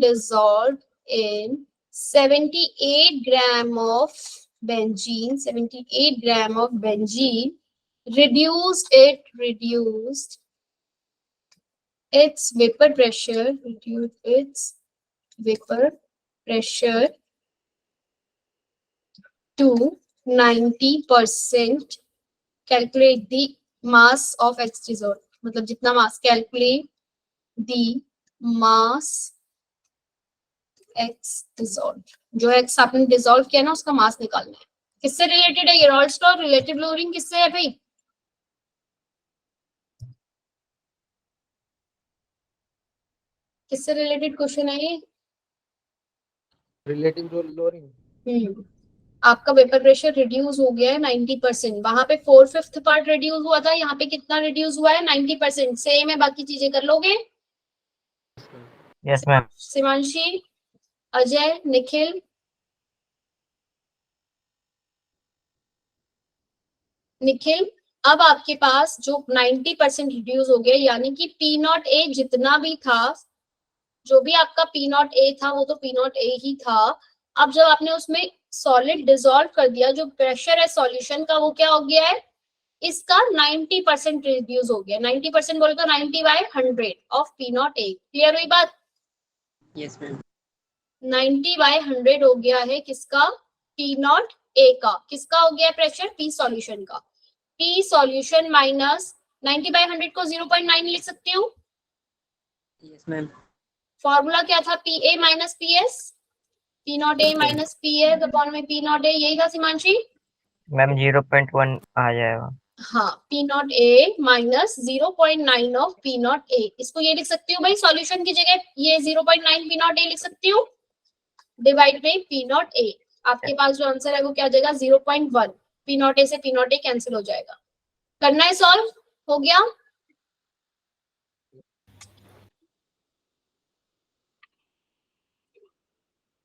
A: dissolved in 78 gram of benzene, 78 gram of benzene reduced its vapor pressure, to 90%. Calculate the mass of X dissolved, मतलब जितना मास, calculate the mass X dissolved, जो X आपने डिसॉल्व किया ना उसका मास निकालना है। किससे रिलेटेड है ये रॉल्स लॉ? रिलेटिव लोडिंग किससे है भाई? किससे रिलेटेड क्वेश्चन है ये?
E: Relative loading.
A: आपका वेपर प्रेशर रिड्यूस हो गया है 90%, वहां पे 4/5 पार्ट रिड्यूस हुआ था, यहाँ पे कितना रिड्यूस हुआ है? 90%। सेम है, बाकी चीजें कर लोगे।
D: Yes ma'am.
A: शिवांशी, अजय, निखिल, अब आपके पास जो 90% रिड्यूस हो गया, यानी कि P0A जितना भी था, जो भी आपका P0A था वो तो P0A ही था। अब जब आपने उसमें सॉलिड डिसॉल्व कर दिया, जो प्रेशर है सॉल्यूशन का वो क्या हो गया है? इसका 90% रिड्यूस हो गया। 90% बोले तो 90/100 ऑफ P0A। क्लियर हुई बात?
B: Yes ma'am.
A: 90/100 हो गया है किसका? P0A का। किसका हो गया प्रेशर? P सॉल्यूशन का। P सॉल्यूशन माइनस 90/100 को 0.9 लिख सकती हूँ।
B: Yes ma'am.
A: फॉर्मूला क्या था? PA minus PS, P0A minus PS upon में P0A, यही था सिमांशी?
D: मैम 0.1 आ जाएगा।
A: हाँ, P0A माइनस 0.9 ऑफ P0A। इसको ये लिख सकती हूँ भाई, सॉल्यूशन की जगह ये 0.9 P0A लिख सकती हूँ, डिवाइड बाई P0A। आपके पास जो आंसर है वो क्या आ जाएगा? 0.1। P0A से P0A कैंसिल हो जाएगा। करना है सॉल्व? हो गया?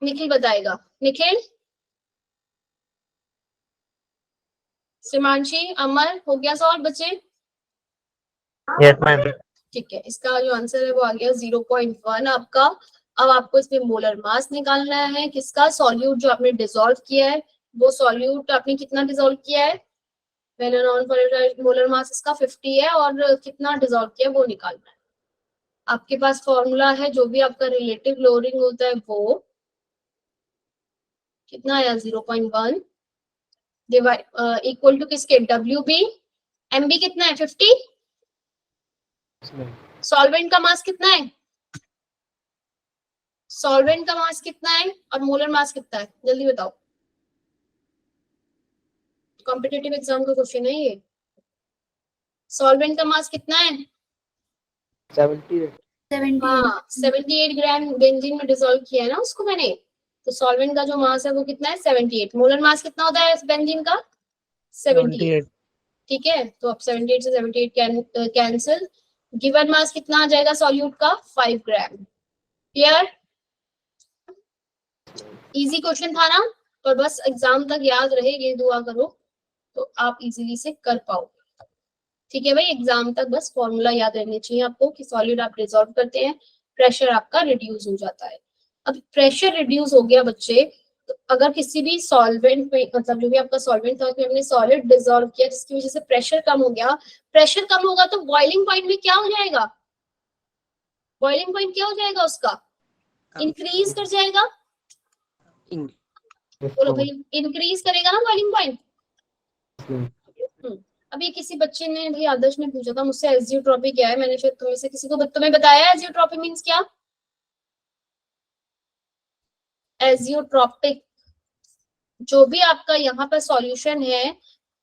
A: निखिल बताएगा। निखिल, सिमांशी, अमर, हो गया सॉल्व बच्चे?
D: Yes ma'am.
A: ठीक है, इसका जो आंसर है वो आ गया 0.1 आपका। अब आपको इसमें मोलर मास निकालना है किसका? सॉल्यूट जो आपने डिसॉल्व किया है, वो सॉल्यूट आपने कितना डिसॉल्व किया है, मोलर मास इसका 50 है और कितना डिसॉल्व किया है वो निकालना है। आपके पास फॉर्मूला है, जो भी आपका रिलेटिव क्लोरीन होता है वो कितना आया 0.1 डिवाइड इक्वल टू किसके WB, MB कितना है 50,
E: Yes, ma'am.
A: सॉल्वेंट का मास कितना है, सॉल्वेंट का मास कितना है और मोलर मास कितना है, जल्दी बताओ। कॉम्पिटिटिव एग्जाम का क्वेश्चन है ये। सॉल्वेंट का मास कितना है,
E: 70.
C: 78.
A: हाँ 78 ग्राम बेंजीन में डिसॉल्व किया है ना उसको मैंने, तो सॉल्वेंट का जो मास है वो कितना है 78। मोलर मास कितना होता है बेंजीन का 78, ठीक है। तो अब 78 से 78 कैंसिल, गिवन मास कितना आ जाएगा सॉल्यूट का 5 ग्राम। क्लियर, इजी क्वेश्चन था ना, पर बस एग्जाम तक याद रहे, ये दुआ करो तो आप इजीली से कर पाओगे। ठीक है भाई, एग्जाम तक बस फॉर्मूला याद रहने चाहिए आपको कि सॉलिड आप डिसॉल्व करते हैं, प्रेशर आपका रिड्यूस हो जाता है। अब प्रेशर रिड्यूस हो गया बच्चे, तो अगर किसी भी सॉल्वेंट में, मतलब जो भी आपका सॉल्वेंट था कि हमने सॉलिड डिसॉल्व किया जिसकी वजह से प्रेशर कम हो गया, प्रेशर कम होगा तो बॉइलिंग पॉइंट में क्या हो जाएगा, बॉइलिंग पॉइंट क्या हो जाएगा उसका, इंक्रीज कर जाएगा। बोलो भाई, इंक्रीज करेगा ना बॉइलिंग पॉइंट। अभी किसी बच्चे ने, भाई आदर्श ने पूछा था मुझसे एजियोट्रॉपी क्या है, मैंने शायद तुम्हें से किसी को तुम्हें बताया एजियोट्रॉपी मींस क्या। एजियोट्रॉपिक, जो भी आपका यहाँ पर सॉल्यूशन है,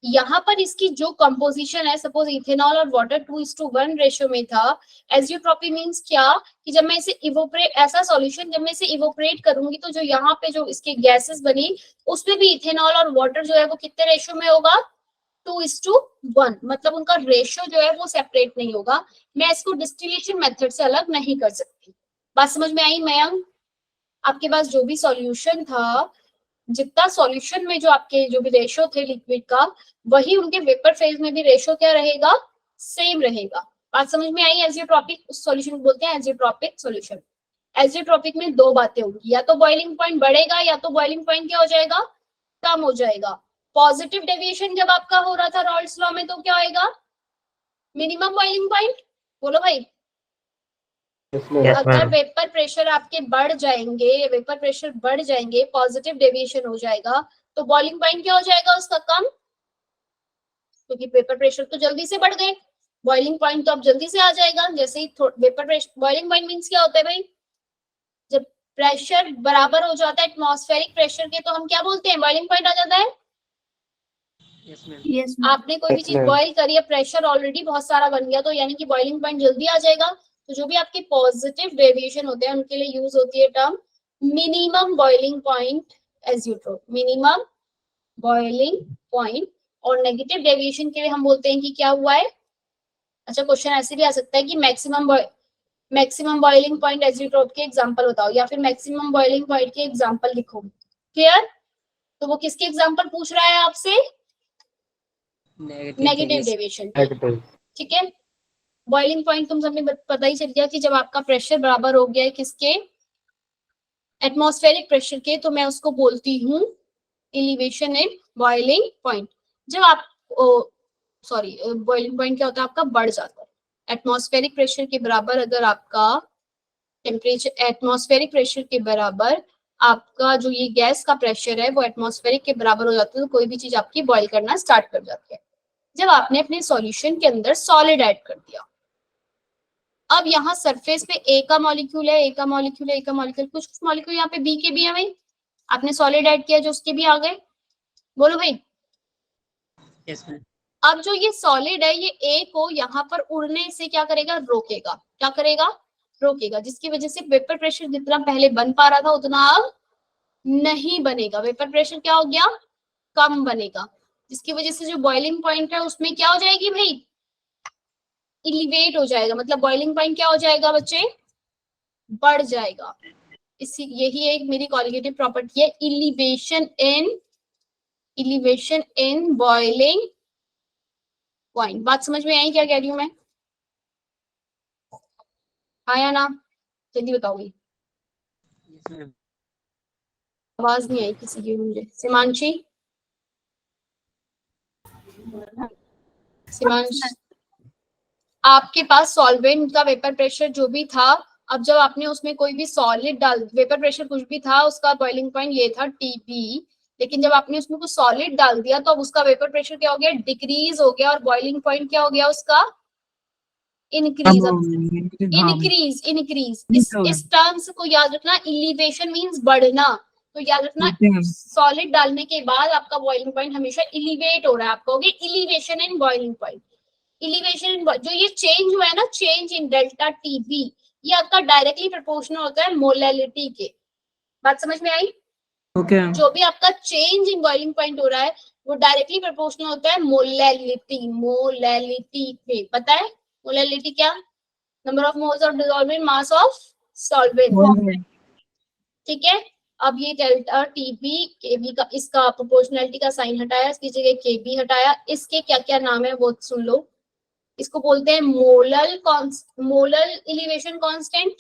A: यहाँ पर इसकी जो कंपोजिशन है, सपोज इथेनॉल और वाटर 2:1 रेशियो में था। एजियोट्रॉपी मींस क्या, कि जब मैं इसे इवोपरेट, ऐसा सॉल्यूशन जब मैं इसे इवोपरेट करूंगी तो जो यहाँ पे जो इसके गैसेस बनी उसमें भी इथेनॉल और वाटर जो है वो कितने रेशियो में होगा, 2:1, मतलब उनका रेशियो जो है वो सेपरेट नहीं होगा। मैं इसको डिस्टिलेशन मेथड से अलग नहीं कर सकती। बात समझ में आई मयंक? आपके पास जो भी सॉल्यूशन था, जितना सॉल्यूशन में जो आपके जो भी रेशियो थे लिक्विड का, वही उनके वेपर फेज में भी रेशियो क्या रहेगा, सेम रहेगा। बात समझ में आई? एजियोट्रॉपिक सॉल्यूशन बोलते हैं, एजियोट्रॉपिक सॉल्यूशन। एजियोट्रॉपिक में दो बातें होंगी, या तो बॉइलिंग पॉइंट बढ़ेगा या तो बॉइलिंग पॉइंट क्या हो जाएगा, कम हो जाएगा। पॉजिटिव डेविएशन जब आपका हो रहा था रॉल्स लॉ में तो क्या होएगा, मिनिमम बॉइलिंग पॉइंट। बोलो भाई,
E: Yes, ma'am.
D: Yes,
A: अगर
D: ma'am.
A: वेपर प्रेशर आपके बढ़ जाएंगे, वेपर प्रेशर बढ़ जाएंगे, पॉजिटिव डेविएशन हो जाएगा, तो बॉइलिंग पॉइंट क्या हो जाएगा उसका, कम, क्योंकि वेपर प्रेशर तो जल्दी से बढ़ गए, बॉइलिंग पॉइंट तो अब जल्दी से आ जाएगा। जैसे ही vapour pressure, boiling point means क्या होता है भाई, जब प्रेशर बराबर हो जाता है एटमॉस्फेरिक प्रेशर के, तो हम क्या बोलते हैं, बॉइलिंग पॉइंट आ जाता है।
C: Yes, ma'am.
A: आपने कोई भी
E: Yes,
A: चीज
E: ma'am.
A: बॉईल करी है, प्रेशर ऑलरेडी बहुत सारा बन गया, तो यानी कि बॉइलिंग पॉइंट जल्दी आ जाएगा। तो जो भी आपके पॉजिटिव डेविएशन होते हैं उनके लिए यूज होती है term minimum boiling point azeotrope, minimum boiling point. और नेगेटिव डेविएशन के लिए हम बोलते हैं कि क्या हुआ है। अच्छा, क्वेश्चन ऐसे भी आ सकता है कि मैक्सिमम बॉइलिंग पॉइंट एजियोट्रॉप के एग्जांपल बताओ, या फिर मैक्सिमम बॉइलिंग पॉइंट के एग्जांपल लिखो। क्लियर? तो वो किसके एग्जांपल पूछ रहा है आपसे, नेगेटिव डेविएशन।
E: Negative.
A: ठीक है, बॉइलिंग पॉइंट तुम सबने पता ही चल गया कि जब आपका प्रेशर बराबर हो गया है किसके, एटमॉस्फेरिक प्रेशर के, तो मैं उसको बोलती हूँ एलिवेशन इन बॉइलिंग पॉइंट। जब आप सॉरी, बॉइलिंग पॉइंट क्या होता है आपका, बढ़ जाता है एटमॉस्फेरिक प्रेशर के बराबर। अगर आपका टेम्परेचर एटमॉस्फेरिक प्रेशर के बराबर आपका जो ये गैस का प्रेशर है वो एटमॉस्फेरिक के बराबर हो जाता है, तो कोई भी चीज आपकी बॉइल करना स्टार्ट कर जाती है। जब आपने अपने सॉल्यूशन के अंदर सॉलिड ऐड कर दिया, अब यहाँ सरफेस पे ए का मॉलिक्यूल है, ए का मॉलिक्यूल है, ए का मॉलिक्यूल, कुछ कुछ मॉलिक्यूल यहाँ पे बी के भी है भाई, आपने सॉलिड ऐड किया जो उसके भी आ गए। बोलो भाई। अब जो ये सॉलिड है ये ए को यहाँ पर उड़ने से क्या करेगा, रोकेगा। क्या करेगा, रोकेगा, जिसकी वजह से वेपर प्रेशर जितना पहले बन पा रहा था उतना अब नहीं बनेगा। वेपर प्रेशर क्या हो गया, कम बनेगा, जिसकी वजह से जो बॉइलिंग पॉइंट है उसमें क्या हो जाएगी भाई, एलिवेट हो जाएगा। मतलब बॉइलिंग पॉइंट क्या हो जाएगा बच्चे, बढ़ जाएगा। इसी यही एक मेरी कॉलिगेटिव प्रॉपर्टी है, इलिवेशन इन बॉइलिंग पॉइंट। बात समझ में आई क्या कह रही हूँ मैं, आया ना, जल्दी बताओगी। आवाज नहीं आई किसी की मुझे। सिमांशी, सीमांश, आपके पास सॉल्वेंट का वेपर प्रेशर जो भी था, अब जब आपने उसमें कोई भी सॉलिड डाल, वेपर प्रेशर कुछ भी था, उसका बॉइलिंग पॉइंट ये था TB, लेकिन जब आपने उसमें कुछ सॉलिड डाल दिया तो अब उसका वेपर प्रेशर क्या हो गया, डिक्रीज हो गया, और बॉइलिंग पॉइंट क्या हो गया उसका, इंक्रीज। इंक्रीज इंक्रीज इस टर्म्स को याद रखना, इलिवेशन मींस बढ़ना, तो याद रखना सॉलिड डालने के बाद आपका बॉइलिंग पॉइंट हमेशा इलिवेट हो रहा है, आपका हो गया elevation in boiling point. Elevation जो ये चेंज हुआ है ना, चेंज इन डेल्टा TB, ये आपका डायरेक्टली प्रोपोर्शनल होता है मोलैलिटी के। बात समझ में आई? जो भी आपका चेंज इन बॉइलिंग पॉइंट हो रहा है वो डायरेक्टली प्रोपोर्शनल होता है मोलैलिटी, मोलैलिटी पे। पता है मोलैलिटी क्या? Number of moles of dissolvent mass of solvent. ठीक है, अब ये डेल्टा TB KB का, इसका प्रोपोर्शनलिटी का साइन हटाया, इसकी जगह KB हटाया, इसके क्या क्या नाम है वो सुन लो। इसको बोलते हैं मोलल इलिवेशन कांस्टेंट,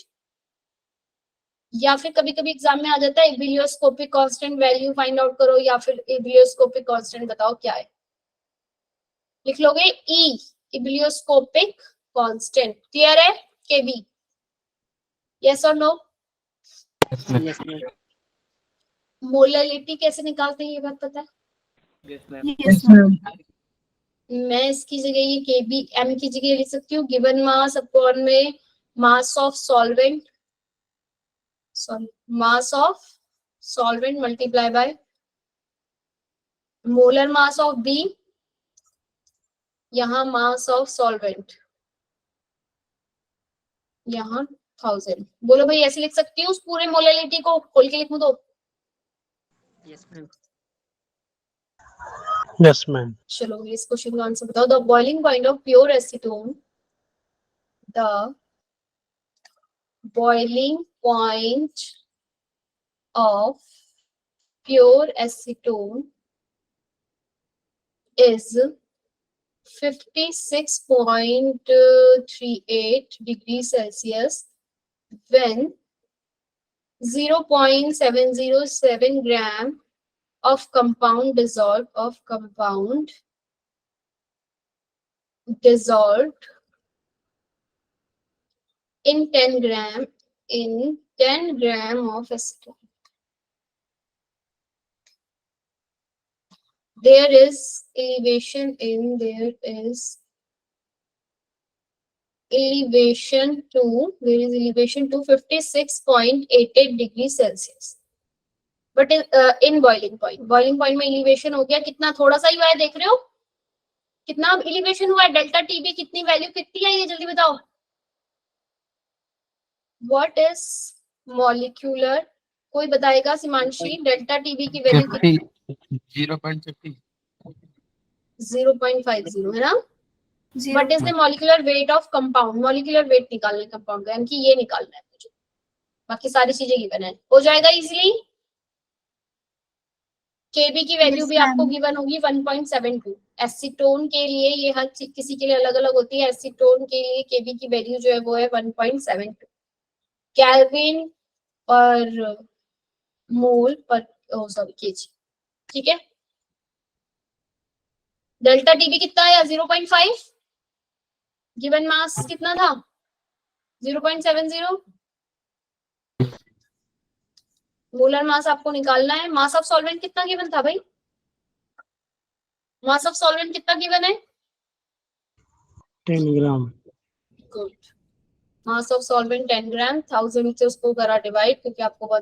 A: या फिर कभी कभी एग्जाम में आ जाता है ebullioscopic constant, value find out करो, या फिर इबिलियोस्कोपिक कांस्टेंट बताओ क्या है, लिख लोगे E, इबिलियोस्कोपिक कांस्टेंट। क्लियर है? KB, यस और नो?
B: Yes, ma'am.
A: मोलैलिटी कैसे निकालते हैं ये बात पता है?
C: Yes, ma'am.
A: मैं इसकी जगह ये KB M की जगह लिख सकती हूँ, गिवन मास अपॉन में मास of solvent, sorry mass of solvent multiply by molar mass of B, यहाँ मास ऑफ सॉल्वेंट, यहाँ 1000। बोलो भाई ऐसे लिख सकती हूँ उस पूरे मोलैलिटी को? खोल के लिखूं तो?
B: Yes, ma'am.
E: Yes, ma'am.
A: चलो इस क्वेश्चन का आंसर बताओ। The boiling point of pure acetone, the boiling point of pure acetone is 56.38 degrees Celsius when 0.707 gram of compound dissolved in 10 gram of acetone. There is elevation to 56.88 degrees Celsius. But in boiling point में elevation हो गया कितना? थोड़ा सा ही हुआ है, देख रहे हो कितना elevation हुआ है? डेल्टा TB कितनी वैल्यू कितनी है ये जल्दी बताओ। What is molecular, कोई बताएगा? सीमांशी, डेल्टा TB की वैल्यू कितनी? 0.50 है ना? What is the molecular weight of compound? molecular weight निकालना है कंपाउंड का, यानी कि ये निकालना है मुझे, बाकी सारी चीजें गिवन है, हो जाएगा इजीली। KB की वैल्यू भी आपको गिवन होगी 1.72। एसीटोन के लिए ये हर किसी के लिए अलग अलग होती है, एसीटोन के लिए KB की वैल्यू जो है वो है 1.72 केल्विन पर मोल पर, सॉरी केजी। ठीक है, डेल्टा TB कितना है? 0.5। गिवन मास कितना था? 0.70। मोलर मास आपको निकालना है। मास ऑफ सॉल्वेंट कितना गिवन था भाई? मास ऑफ सॉल्वेंट कितना गिवन है?
E: 10 gram.
A: Good, mass of solvent 10 ग्राम, 1000 से उसको करा डिवाइड, क्योंकि आपको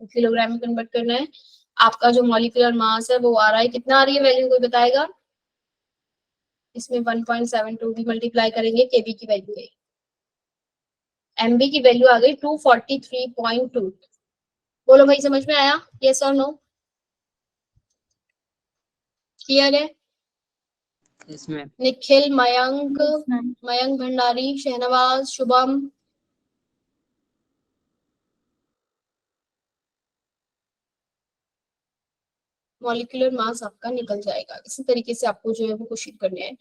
A: किलोग्राम में कन्वर्ट करना है। आपका जो मॉलिक्यूलर मास है वो आ रहा है, कितना आ रही है वैल्यू, कोई बताएगा? इसमें 1.72 भी मल्टीप्लाई करेंगे, KB की वैल्यू है, MB की वैल्यू आ गई 243.2। बोलो भाई समझ में आया? यस और नो? क्लियर है?
B: Yes, ma'am.
A: Nikhil, Mayank,
C: Yes, ma'am.
A: Mayank Bhandari, Shahnawaz, Shubham, molecular mass आपका निकल जाएगा। इसी तरीके से आपको जो है वो क्वेश्चन करने हैं।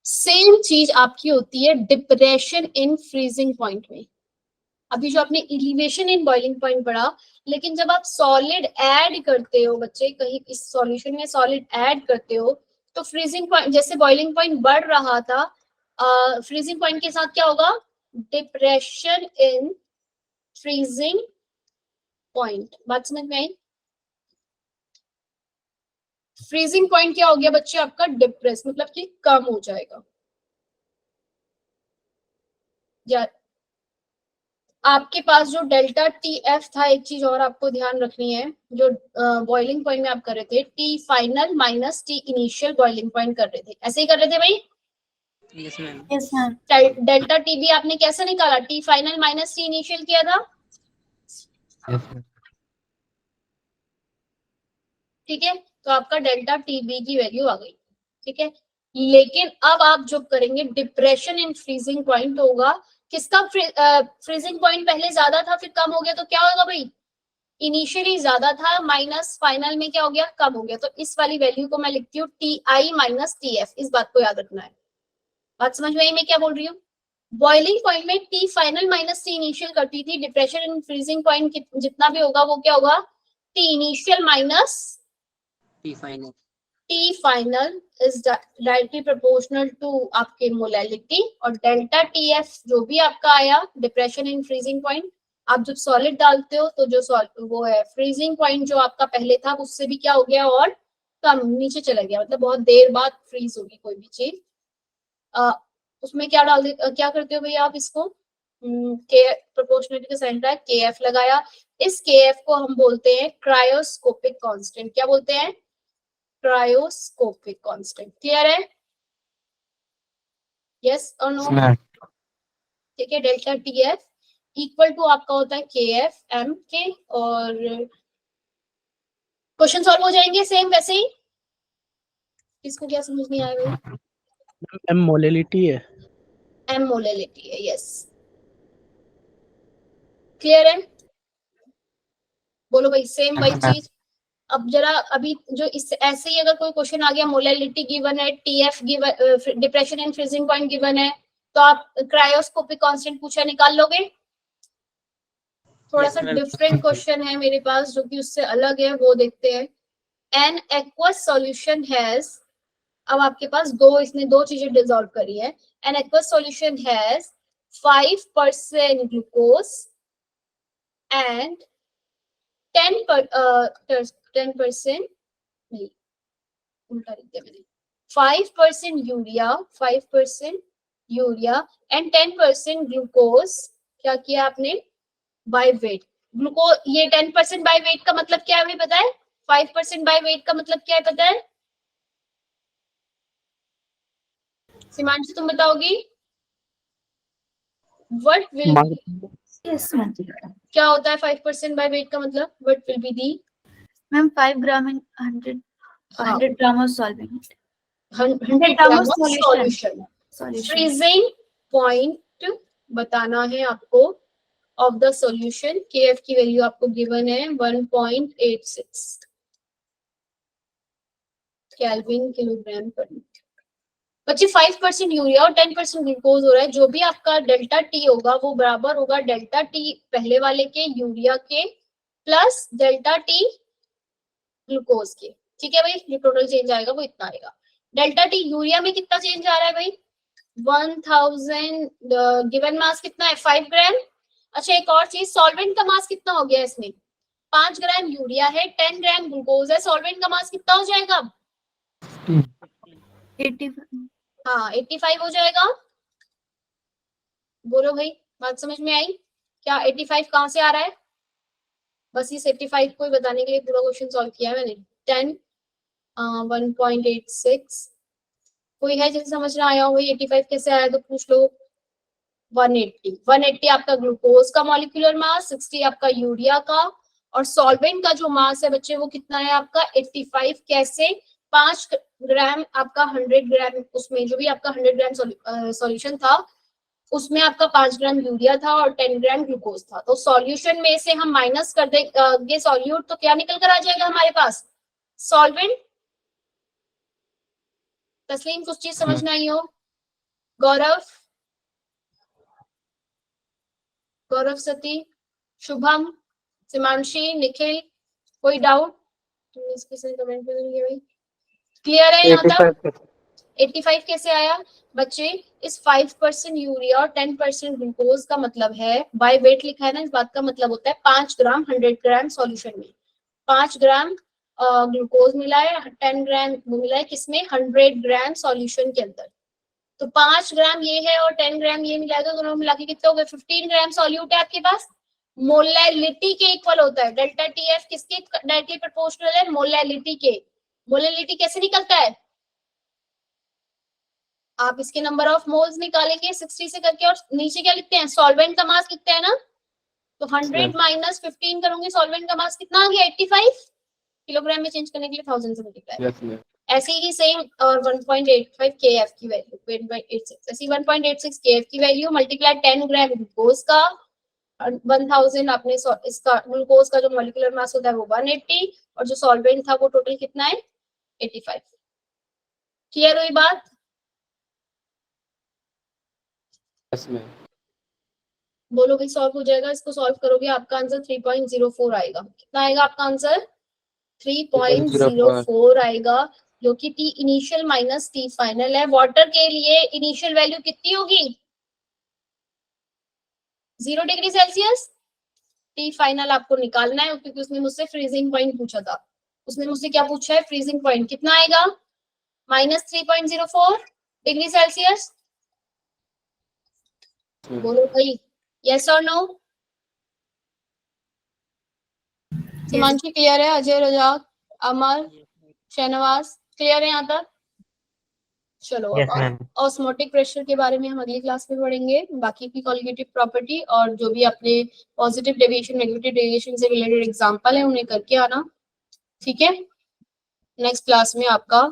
A: सेम चीज आपकी होती है डिप्रेशन इन फ्रीजिंग पॉइंट में। अभी जो आपने एलिवेशन इन बॉइलिंग पॉइंट पढ़ा, लेकिन जब आप सॉलिड ऐड करते हो बच्चे, कहीं इस सॉल्यूशन में सॉलिड ऐड करते हो तो फ्रीजिंग पॉइंट, जैसे बॉइलिंग पॉइंट बढ़ रहा था, फ्रीजिंग पॉइंट के साथ क्या होगा, डिप्रेशन इन फ्रीजिंग पॉइंट। बात समझ में आई? फ्रीजिंग पॉइंट क्या हो गया बच्चे आपका, डिप्रेस, मतलब कि कम हो जाएगा। या आपके पास जो डेल्टा टी एफ था, एक चीज और आपको ध्यान रखनी है, जो बॉइलिंग पॉइंट में आप कर रहे थे, T final minus T initial boiling point कर रहे थे, ऐसे ही कर रहे थे भाई?
B: Yes ma'am.
C: Yes ma'am.
A: Delta T भी आपने कैसे निकाला, T final minus T initial किया था,
E: Yes, ma'am.
A: ठीक है? तो आपका डेल्टा टी बी की वैल्यू आ गई, ठीक है? लेकिन अब आप जो करेंगे डिप्रेशन इन फ्रीजिंग पॉइंट होगा किसका, फ्रीजिंग पॉइंट पहले ज्यादा था फिर कम हो गया, तो क्या होगा भाई, इनिशियली ज्यादा था माइनस फाइनल में क्या हो गया, कम हो गया। तो इस वाली वैल्यू को मैं लिखती हूँ T I minus T F, इस बात को याद रखना है। बात समझ में आई मैं क्या बोल रही हूँ? बॉइलिंग पॉइंट में T final minus T initial करती थी, डिप्रेशन इन फ्रीजिंग पॉइंट जितना भी होगा वो क्या होगा, T initial minus
B: T final.
A: T final is directly proportional to आपके मोलैलिटी, और डेल्टा टी एफ जो भी आपका आया डिप्रेशन इन फ्रीजिंग पॉइंट, आप जब सॉलिड डालते हो तो जो वो है फ्रीजिंग पॉइंट जो आपका पहले था उससे भी क्या हो गया, और कम नीचे चला गया, मतलब बहुत देर बाद फ्रीज होगी कोई भी चीज। उसमें क्या क्या करते हो भैया आप इसको, के प्रोपोर्शनलिटी का साइन है, के एफ लगाया, इस के एफ को हम बोलते हैं क्रायोस्कोपिक कांस्टेंट। क्या बोलते हैं, क्रायोस्कोपिक कांस्टेंट। क्लियर है? यस और नो?
E: Yes, ma'am.
A: ठीक है, delta T F equal to आपका होता है के एफ एम के, और क्वेश्चन सॉल्व हो जाएंगे सेम वैसे ही। किसको क्या समझ नहीं आया भाई?
F: एम मोलैलिटी है।
A: एम मोलैलिटी है, यस। क्लियर है? बोलो भाई, सेम वही
E: Yes, ma'am.
A: चीज। अब जरा अभी जो इस ऐसे ही अगर कोई क्वेश्चन आ गया, मोलैलिटी गिवन है, TF given, depression and freezing point given है, तो आप क्रायोस्कोपिक कांस्टेंट पूछा निकाल लोगे? थोड़ा
B: Yes,
A: सा
B: ma'am.
A: डिफरेंट क्वेश्चन है मेरे पास जो कि उससे अलग है, वो देखते हैं। एन एक्वस सॉल्यूशन हैज, अब आपके पास इसने दो चीजें डिसॉल्व करी है। An aqueous solution has 5% glucose and 10% नहीं, उल्टा लिख दिया मैंने, 5% यूरिया एंड 10% ग्लूकोज। क्या किया आपने, बाय वेट। ग्लूकोज, ये 10% बाय वेट का मतलब क्या है हमें पता है, 5% बाय वेट का मतलब क्या है पता है? सीमांशु तुम बताओगी? What will be,
C: yes ma'am.
A: क्या होता है 5% बाय वेट का मतलब, what will be the,
C: ma'am 5 gram in 100 gram of solvent,
A: 100
C: gram
A: gram
C: of
A: of solution.
C: Solution.
A: Freezing point बताना है आपको ऑफ द सॉल्यूशन। केएफ की वैल्यू आपको गिवन है 1.86 केल्विन किलोग्राम पर लीटर। बच्चे 5% यूरिया और 10% ग्लूकोज हो रहा है, जो भी आपका डेल्टा टी होगा वो बराबर होगा डेल्टा टी पहले वाले के यूरिया के प्लस डेल्टा टी ग्लूकोज के। ठीक है भाई, जो टोटल चेंज आएगा वो इतना आएगा। डेल्टा टी यूरिया में कितना चेंज आ रहा है भाई, 1000, गिवन मास कितना है 5 ग्राम। अच्छा एक और चीज, सॉल्वेंट का मास कितना हो गया इसमें, 5 ग्राम यूरिया है, 10 ग्राम ग्लूकोज है, सॉल्वेंट का मास कितना हो जाएगा?
C: 85।
A: हाँ 85 हो जाएगा। बोलो भाई, बात समझ में आई? क्या 85 कहाँ से आ रहा है? बस इस 85 को ही बताने के लिए पूरा क्वेश्चन सॉल्व किया है मैंने। 10 1.86, कोई है जिसे समझ ना आया हो भाई 85 कैसे आया तो पूछ लो। 180 आपका ग्लूकोज का मॉलिक्यूलर मास, 60 आपका यूरिया का, और सॉल्वेंट का जो मास है बच्चे वो कितना है आपका 85। कैसे, 5 ग्राम आपका 100 ग्राम, उसमें जो भी आपका 100 ग्राम सॉल्यूशन था उसमें आपका 5 ग्राम यूरिया था और 10 ग्राम ग्लूकोज था। तो सॉल्यूशन में से हम माइनस कर देंगे सॉल्यूट, तो क्या निकल कर आ जाएगा हमारे पास, सॉल्वेंट। तस्लीम कुछ चीज समझ ना आई हो? गौरव, गौरव सती, शुभम, सिमांशी, निखिल, कोई डाउट? किसी ने कमेंट में नहीं किया भाई। क्लियर है यहाँ तक?
D: 85
A: 85 कैसे आया बच्चे? इस 5% यूरिया और 10% ग्लूकोज का मतलब है, बाय वेट लिखा है ना, इस बात का मतलब होता है 5 ग्राम 100 ग्राम सॉल्यूशन में 5 ग्राम ग्लूकोज मिला है, 10 ग्राम वो मिला है किसमें? 100 ग्राम सॉल्यूशन के अंदर। तो 5 ग्राम ये है और 10 ग्राम ये मिला है, तो दोनों मिला के कितने हो गए? 15 ग्राम सॉल्यूट है आपके पास। मोलैलिटी के इक्वल होता है। डेल्टा टीएफ किसके डायरेक्टली प्रोपोर्शनल है? मोलैलिटी के। मोलैलिटी कैसे निकलता है? आप इसके नंबर ऑफ मोल्स निकालेंगे 60 से करके, और नीचे क्या लिखते हैं? सॉल्वेंट का मास लिखते हैं ना। तो 100 माइनस 15 करूंगी, सॉल्वेंट का मास कितना आ गया? 85 किलोग्राम में चेंज करने के लिए 1000 से मल्टीप्लाई।
E: Yes, ma'am.
A: ऐसे ही सेम 1.85 kf की वैल्यू, 1.86 ऐसी 1.86 kf की वैल्यू मल्टीप्लाई 10 ग्राम ग्लूकोज का 1000 आपने इसका ग्लूकोज का जो मॉलिक्यूलर मास होता है वो 180 और जो सॉल्वेंट था वो टोटल कितना है? 85। क्लियर हुई बात?
E: Yes, ma'am.
A: बोलो भाई सॉल्व हो जाएगा? इसको सॉल्व करोगे आपका आंसर 3.04 आएगा। कितना आएगा आपका आंसर? 3.04 आएगा, जो कि T initial minus T final है। वाटर के लिए इनिशियल वैल्यू कितनी होगी? 0 डिग्री सेल्सियस। टी फाइनल आपको निकालना है क्योंकि उसने मुझसे फ्रीजिंग पॉइंट पूछा था। उसने मुझसे क्या पूछा है? Freezing point. कितना आएगा? Minus 3.04 degree Celsius. बोलो भाई यस और नो? हिमांशु क्लियर है? अजय, रजाक, अमर, शहनवाज क्लियर है यहाँ तक? चलो
D: यस मैम।
A: ऑस्मोटिक प्रेशर के बारे में हम अगली क्लास में पढ़ेंगे। बाकी की कॉलिगेटिव प्रॉपर्टी और जो भी अपने पॉजिटिव डेविएशन नेगेटिव डेविएशन से रिलेटेड एग्जांपल है उन्हें करके आना, ठीक है? नेक्स्ट क्लास में आपका